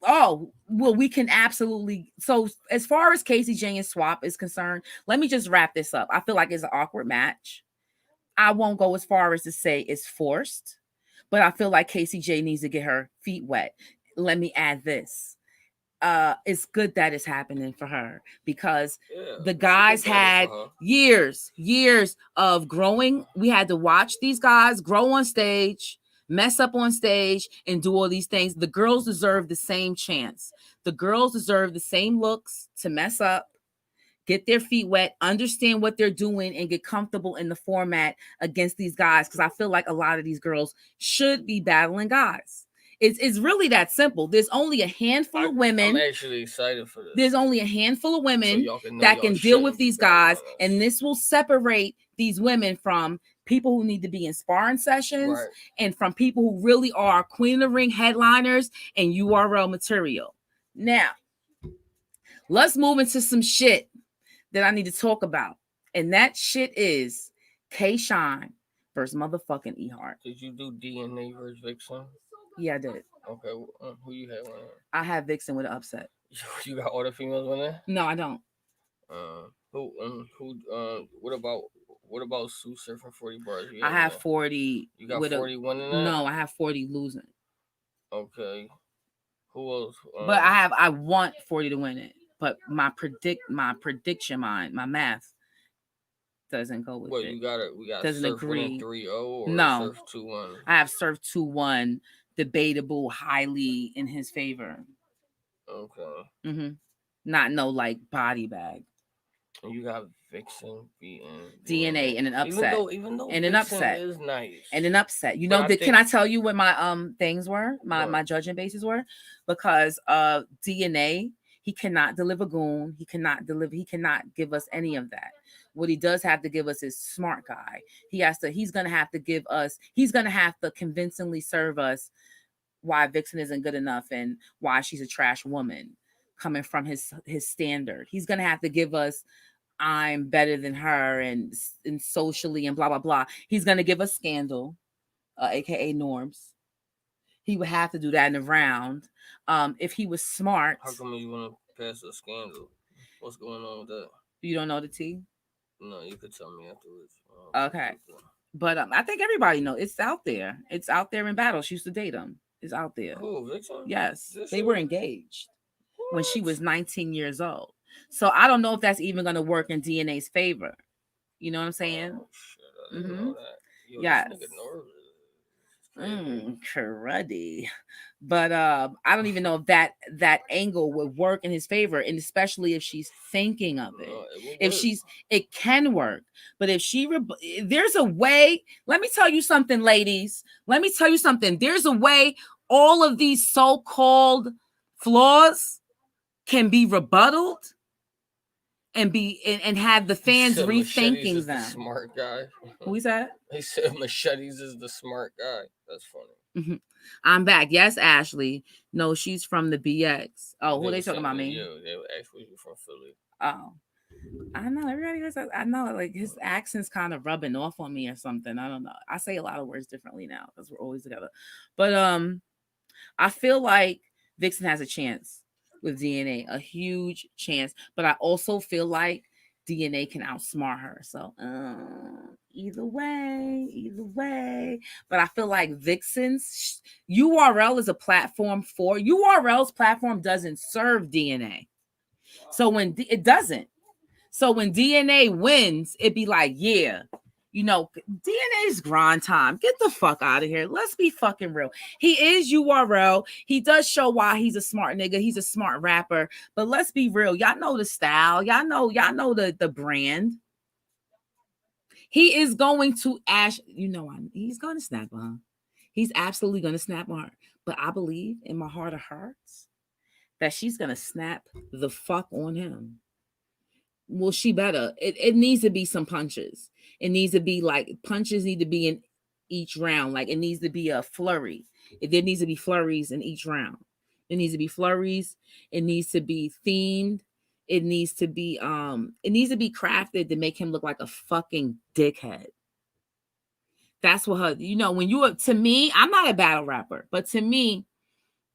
oh well, we can absolutely. So as far as Casey J and Swap is concerned, let me just wrap this up. I feel like it's an awkward match. I won't go as far as to say it's forced, but I feel like Casey J needs to get her feet wet. Let me add this. It's good that it's happening for her because the guys had years of growing. We had to watch these guys grow on stage, mess up on stage, and do all these things. The girls deserve the same chance. The girls deserve the same looks to mess up, get their feet wet, understand what they're doing, and get comfortable in the format against these guys. Because I feel like a lot of these girls should be battling guys. It's really that simple. There's only a handful of women. I'm actually excited for this. There's only a handful of women that can deal with these guys, and this will separate these women from people who need to be in sparring sessions and from people who really are Queen of the Ring headliners and URL material. Now, let's move into some shit that I need to talk about, and that shit is K-Shine versus motherfucking E-Heart. Did you do DNA versus Vixen? Yeah, I did. Okay, who you had winning? I have Vixen with an upset. You got all the females winning? No, I don't. What about Sue surfing 40 bars? I have 40. You got 40 winning that? No, I have 40 losing. Okay. Who else? But I want 40 to win it. But my prediction, my math doesn't go with it. You got it. We got doesn't surf agree. 3-0 or no. surf 2-1. I have surf 2-1, debatable, highly in his favor. Okay. Not no like body bag. And you got Vixen beating DNA and an upset. Even though and Vixen an upset is nice. And an upset. You know, can I tell you what my things were? My judging bases were? Because DNA, he cannot deliver goon. He cannot give us any of that. What he does have to give us is smart guy. He's gonna have to convincingly serve us why Vixen isn't good enough and why she's a trash woman coming from his standard. He's gonna have to give us I'm better than her and socially and blah blah blah. He's gonna give us Scandal, aka Norms. He would have to do that in the round. If he was smart. How come you want to pass a Scandal? What's going on with that? You don't know the T? No, you could tell me afterwards. Okay, but I think everybody knows it's out there. It's out there in battle. She used to date him. It's out there. Who, Vixen? Yes, they were engaged when she was 19 years old. So I don't know if that's even going to work in DNA's favor. You know what I'm saying? Oh, shit. I didn't know that. Yes. Cruddy. But I don't even know if that angle would work in his favor, and especially if she's thinking of it. No, it will If work. it can work. But if there's a way. Let me tell you something, ladies. Let me tell you something. There's a way all of these so-called flaws can be rebutted and have the fans Machetes rethinking is the them. smart guy. Who is that? He said Machetes is the smart guy. That's funny. I'm back. Yes, Ashley. No, she's from the BX. Oh, who they talking about? Me? You. They were actually from Philly. Oh, I know everybody goes. I know, like his accent's kind of rubbing off on me or something. I don't know. I say a lot of words differently now because we're always together. But I feel like Vixen has a chance with DNA, a huge chance. But I also feel like DNA can outsmart her. So either way. But I feel like Vixen's URL is a platform for URL's platform doesn't serve DNA. So when it doesn't. So when DNA wins, it'd be like, yeah, DNA's grind time. Get the fuck out of here. Let's be fucking real. He is URL. He does show why he's a smart nigga. He's a smart rapper. But let's be real. Y'all know the style. Y'all know the brand. He is going to he's going to snap on her. He's absolutely going to snap on her. But I believe in my heart of hearts that she's going to snap the fuck on him. Well, she better. It needs to be some punches. It needs to be like punches need to be in each round. Like it needs to be a flurry. There needs to be flurries in each round. It needs to be flurries. It needs to be themed. It needs to be crafted to make him look like a fucking dickhead. That's what her, when you are, to me, I'm not a battle rapper, but to me,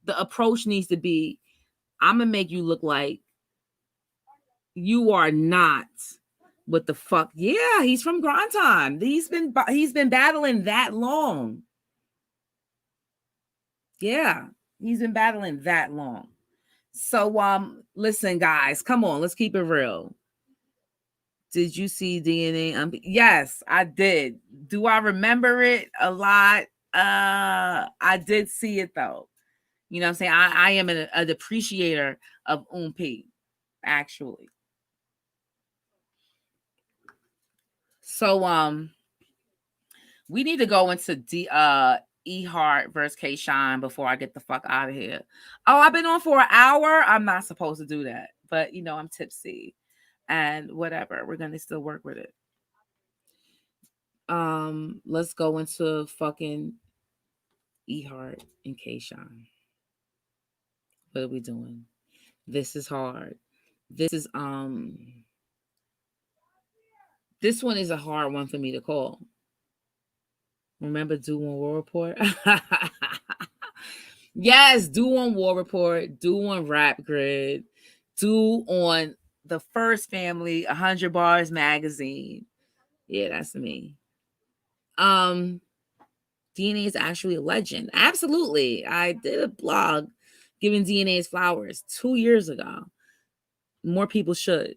the approach needs to be, I'm gonna make you look like you are not what the fuck. Yeah, he's from Grind Time. He's been battling that long. Yeah, he's been battling that long. So listen, guys, come on, let's keep it real. Did you see DNA? Yes, I did. Do I remember it a lot? I did see it though. You know what I'm saying? I am an appreciator of P, actually. So we need to go into E Hart versus K Shine before I get the fuck out of here. Oh, I've been on for an hour. I'm not supposed to do that, but I'm tipsy and whatever. We're gonna still work with it. Let's go into fucking E Hart and K Shine. What are we doing? This is hard. This is this one is a hard one for me to call. Remember Do on War Report? Yes, Do on War Report, Do on Rap Grid, Do on the First Family, 100 Bars Magazine. Yeah, that's me. DNA is actually a legend. Absolutely. I did a blog giving DNA his flowers 2 years ago. More people should.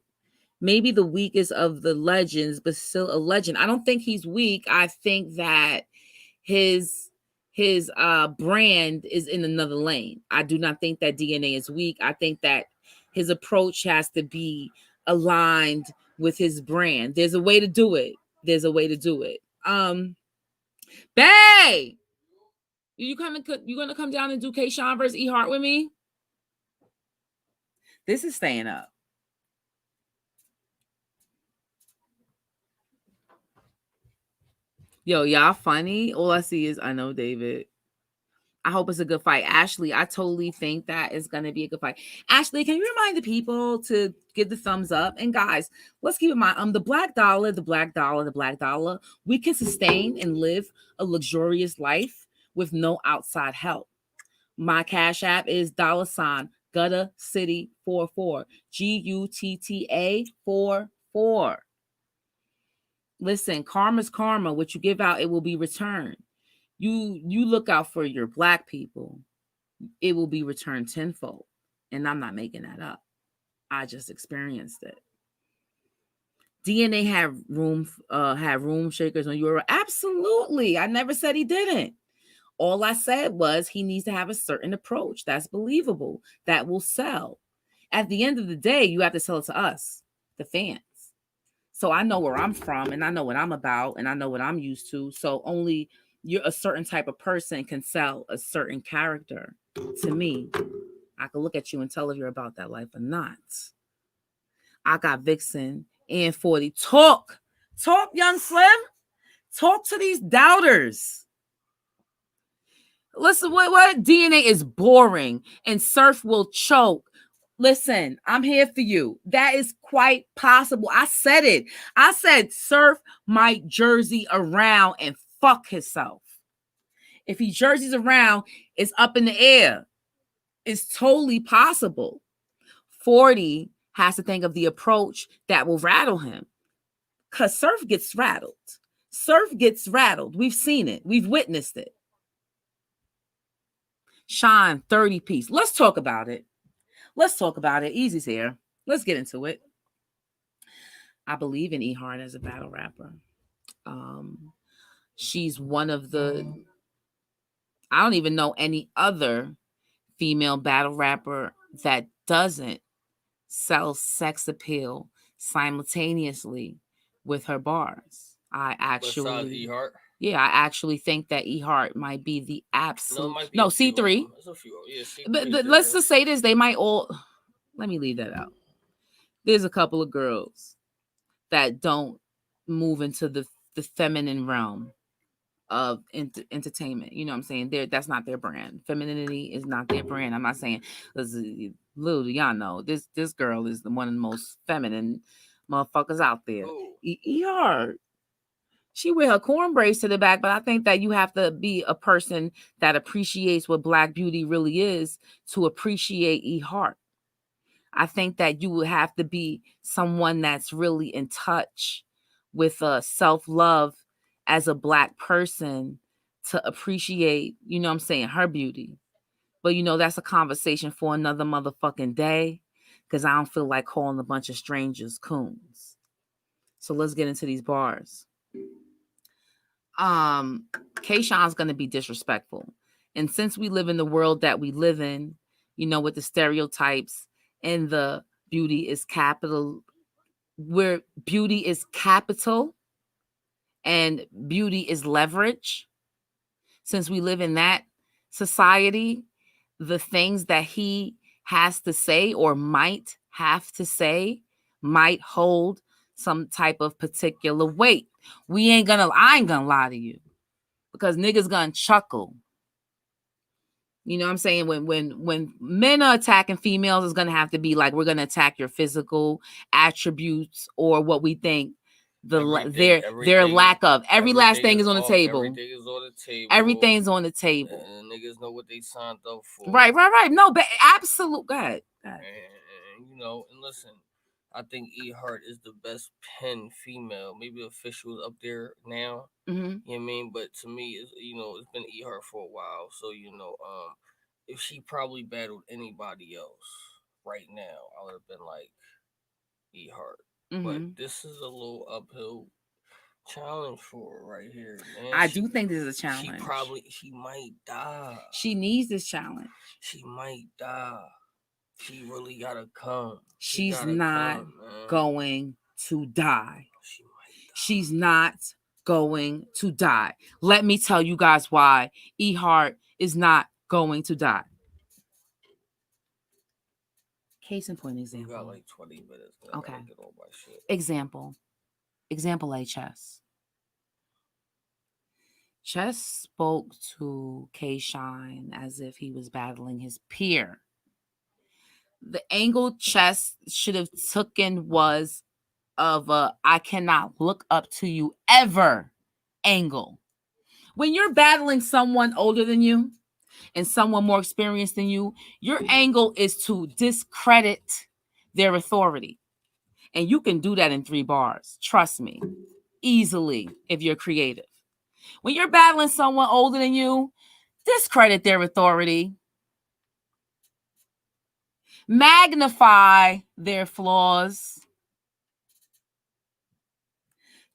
Maybe the weakest of the legends, but still a legend. I don't think he's weak. I think that his brand is in another lane. I do not think that DNA is weak. I think that his approach has to be aligned with his brand. There's a way to do it. Bae, you gonna come down and do K Sean versus E Hart with me? This is staying up. Yo, y'all funny. All I see is I know David. I hope it's a good fight. Ashley, I totally think that is going to be a good fight. Ashley, can you remind the people to give the thumbs up? And guys, let's keep in mind, the black dollar, we can sustain and live a luxurious life with no outside help. My Cash App is $ Gutta City 44. GUTTA 44. Listen, karma's karma. What you give out, it will be returned. You look out for your black people, it will be returned tenfold. And I'm not making that up. I just experienced it. DNA had room shakers on Euro. Absolutely. I never said he didn't. All I said was he needs to have a certain approach that's believable, that will sell. At the end of the day, you have to sell it to us, the fans. So I know where I'm from and I know what I'm about and I know what I'm used to. So only you're a certain type of person can sell a certain character to me. I can look at you and tell if you're about that life or not. I got Vixen and 40. Talk, young Slim. Talk to these doubters. Listen, what DNA is boring and Surf will choke. Listen, I'm here for you. That is quite possible. I said it. I said Surf might jersey around and fuck himself. If he jerseys around, it's up in the air. It's totally possible. 40 has to think of the approach that will rattle him. Because Surf gets rattled. Surf gets rattled. We've seen it. We've witnessed it. Shine 30 piece. Let's talk about it. Easy's here. Let's get into it. I believe in E Hart as a battle rapper. She's one of the, I don't even know any other female battle rapper that doesn't sell sex appeal simultaneously with her bars. I actually, E-Hart? Yeah, I actually think that E Hart might be the absolute. No, C3. There's a few. Yeah, C3. But let's just say this: they might all. Let me leave that out. There's a couple of girls that don't move into the feminine realm of entertainment. You know what I'm saying? That's not their brand. Femininity is not their brand. I'm not saying, little do y'all know, this girl is one of the most feminine motherfuckers out there. E-Hart. She wear her corn braids to the back, but I think that you have to be a person that appreciates what Black beauty really is to appreciate E Hart. I think that you would have to be someone that's really in touch with self-love as a Black person to appreciate, you know what I'm saying, her beauty. But, that's a conversation for another motherfucking day because I don't feel like calling a bunch of strangers coons. So let's get into these bars. Kayshawn's gonna be disrespectful. And since we live in the world that we live in, with the stereotypes and the beauty is capital, where beauty is capital and beauty is leverage. Since we live in that society, the things that he has to say or might have to say might hold some type of particular weight. I ain't gonna lie to you because niggas gonna chuckle. You know what I'm saying? When men are attacking females, it's gonna have to be like, we're gonna attack your physical attributes or what we think their lack of. Every last thing is on the table. Everything is on the table. Everything's on the table. And niggas know what they signed up for. Right. No, but absolute. Go ahead. And and listen, I think E Hart is the best pen female. Maybe official up there now. Mm-hmm. You know what I mean? But to me, it's been E Hart for a while. So if she probably battled anybody else right now, I would have been like E Hart. Mm-hmm. But this is a little uphill challenge for her right here, man. I do think this is a challenge. She might die. She needs this challenge. She might die. She really gotta come. She's not going to die. She's not going to die. Let me tell you guys why E Hart is not going to die. Case in point example. You got like 20 minutes. Okay. Get all my shit. Example A, Chess. Chess spoke to K-Shine as if he was battling his peer. The angle Chess should have taken was of a I cannot look up to you ever angle. When you're battling someone older than you and someone more experienced than you, your angle is to discredit their authority. And you can do that in 3 bars. Trust me. Easily, if you're creative. When you're battling someone older than you, discredit their authority. Magnify their flaws.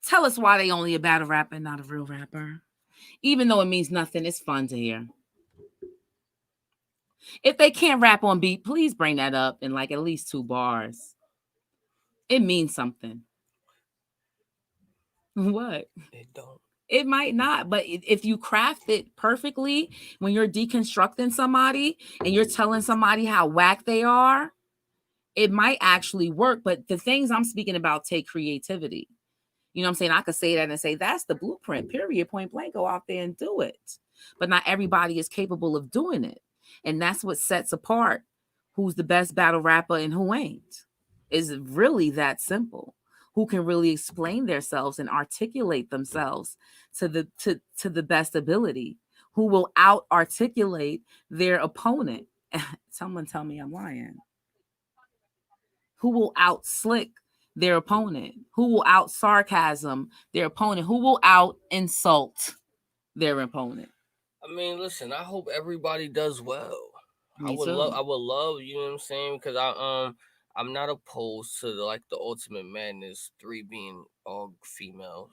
Tell us why they only a battle rapper and not a real rapper. Even though it means nothing, it's fun to hear. If they can't rap on beat, please bring that up in like at least 2 bars. It means something. What? It don't. It might not, but if you craft it perfectly, when you're deconstructing somebody and you're telling somebody how whack they are, it might actually work. But the things I'm speaking about take creativity. You know what I'm saying? I could say that and say, that's the blueprint, period, point blank, go out there and do it. But not everybody is capable of doing it. And that's what sets apart who's the best battle rapper and who ain't. Is really that simple. Who can really explain themselves and articulate themselves to the best ability, who will out articulate their opponent. Someone tell me I'm lying. Who will out slick their opponent, who will out sarcasm their opponent, who will out insult their opponent. I mean, listen, I hope everybody does well. Me I would too. love, you know what I'm saying? Because I'm not opposed to the Ultimate Madness 3 being all females.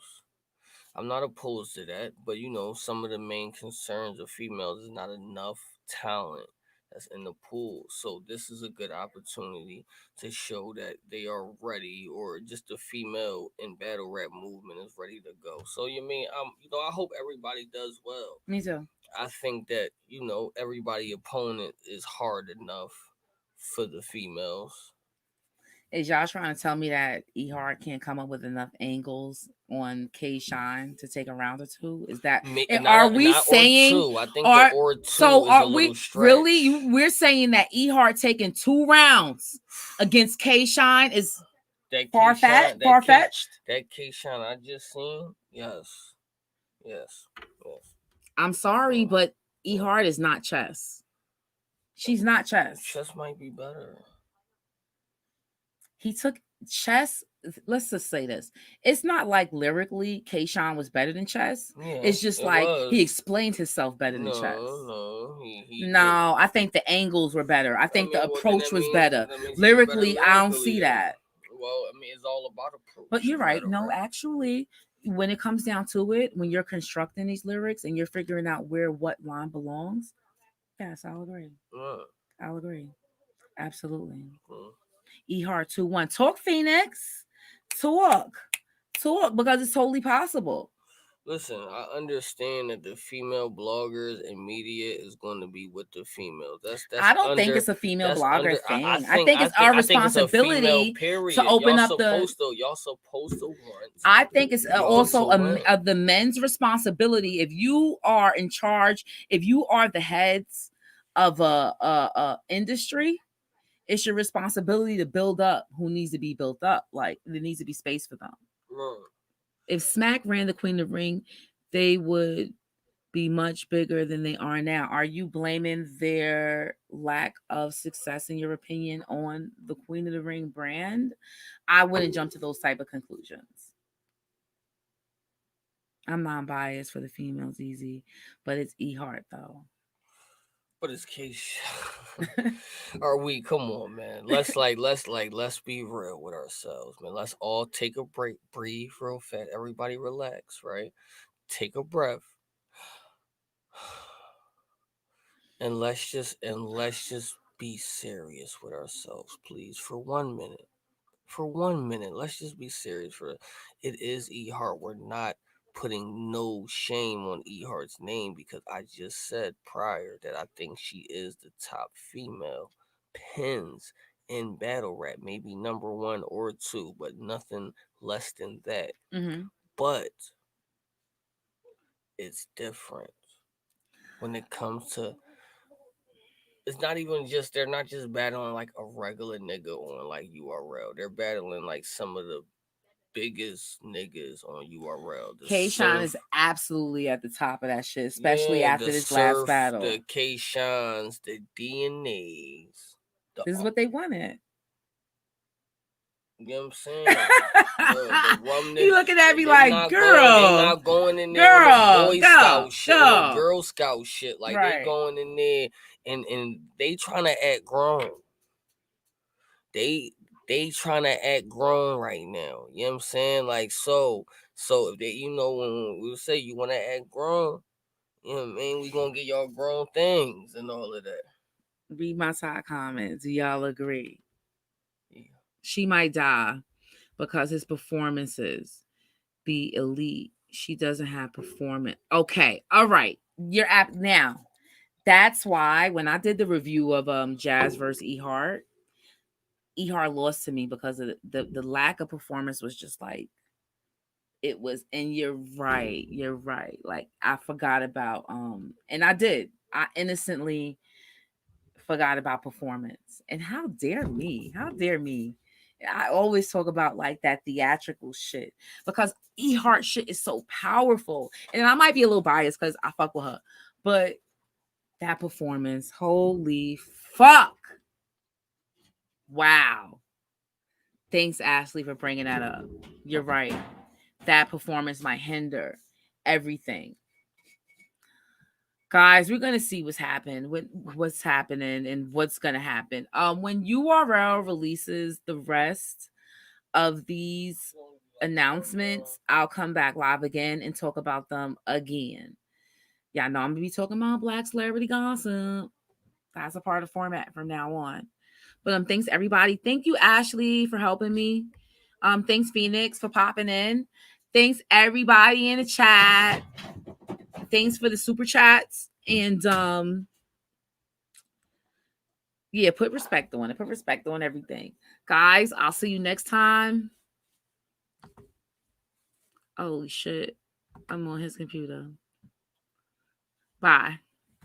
I'm not opposed to that, but some of the main concerns of females is not enough talent that's in the pool. So this is a good opportunity to show that they are ready, or just the female in battle rap movement is ready to go. So I hope everybody does well. Me too. I think that everybody opponent is hard enough for the females. Is y'all trying to tell me that E Hart can't come up with enough angles on K Shine to take a round or two? Is that are we saying? Or two? I think the or two so is are a little stretch. Really? We're saying that E Hart taking 2 rounds against K Shine is far fetched. That K Shine I just seen, yes. I'm sorry, but E Hart is not chess. She's not chess. Chess might be better. He took chess. Let's just say this. It's not like lyrically K-Shine was better than chess. Yeah, it's just he explained himself better than chess. No, I think the angles were better. I think the approach was better. Lyrically, I don't see that. Well, it's all about approach. But you're right. No, actually, when it comes down to it, when you're constructing these lyrics and you're figuring out where what line belongs, yes, I'll agree. I'll agree. Absolutely. E Hart 2-1. Talk, Phoenix. Talk, because it's totally possible. Listen, I understand that the female bloggers and media is going to be with the females. I don't think it's a female blogger thing. I think it's our responsibility to open up y'all supposed to want. I think it's also the men's responsibility. If you are in charge, if you are the heads of a industry, it's your responsibility to build up who needs to be built up. Like, there needs to be space for them. If Smack ran the Queen of the Ring, they would be much bigger than they are now. Are you blaming their lack of success, in your opinion, on the Queen of the Ring brand? I wouldn't jump to those type of conclusions. I'm non-biased for the females, easy, but it's E Hart though. But it's case. Are we? Come on, man. Let's be real with ourselves, man. Let's all take a break, breathe real fast. Everybody relax, right? Take a breath, and let's just be serious with ourselves, please, for 1 minute. For 1 minute, let's just be serious. It is E Hart. We're not putting no shame on E Hart's name, because I just said prior that I think she is the top female pins in battle rap, maybe number 1 or 2, but nothing less than that. But it's different when it comes to, it's not even just, they're not just battling like a regular nigga on like URL. They're battling like some of the biggest niggas on URL. K-Shine is absolutely at the top of that shit, especially after this last battle. The K-Shines, the DNAs. This is what they wanted. You know what I'm saying? The Rum Nitty, you looking at me like, girl. They're not going in there with Boy Scout shit or Girl Scout shit. Like, they going in there and they trying to act grown. They trying to act grown right now. You know what I'm saying? Like, so So if they, when we say you want to act grown, we gonna get y'all grown things and all of that. Read my side comments. Do y'all agree? Yeah. She might die because his performances be elite. She doesn't have performance. Okay, all right. You're apt now. That's why when I did the review of Jazz versus Ehart lost to me because of the lack of performance was just like it was. And you're right. You're right. Like I forgot about and I did. I innocently forgot about performance. And how dare me? How dare me? I always talk about like that theatrical shit because Ehart shit is so powerful. And I might be a little biased because I fuck with her, but that performance, holy fuck. Wow. Thanks, Ashley, for bringing that up. You're right. That performance might hinder everything. Guys, we're gonna see what's happening and what's gonna happen. When URL releases the rest of these announcements, I'll come back live again and talk about them again. Y'all know I'm gonna be talking about Black celebrity gossip. That's a part of format from now on. But thanks everybody. Thank you, Ashley, for helping me. Thanks, Phoenix, for popping in. Thanks everybody in the chat. Thanks for the super chats. And yeah, put respect on it. Put respect on everything. Guys, I'll see you next time. Holy shit. I'm on his computer. Bye.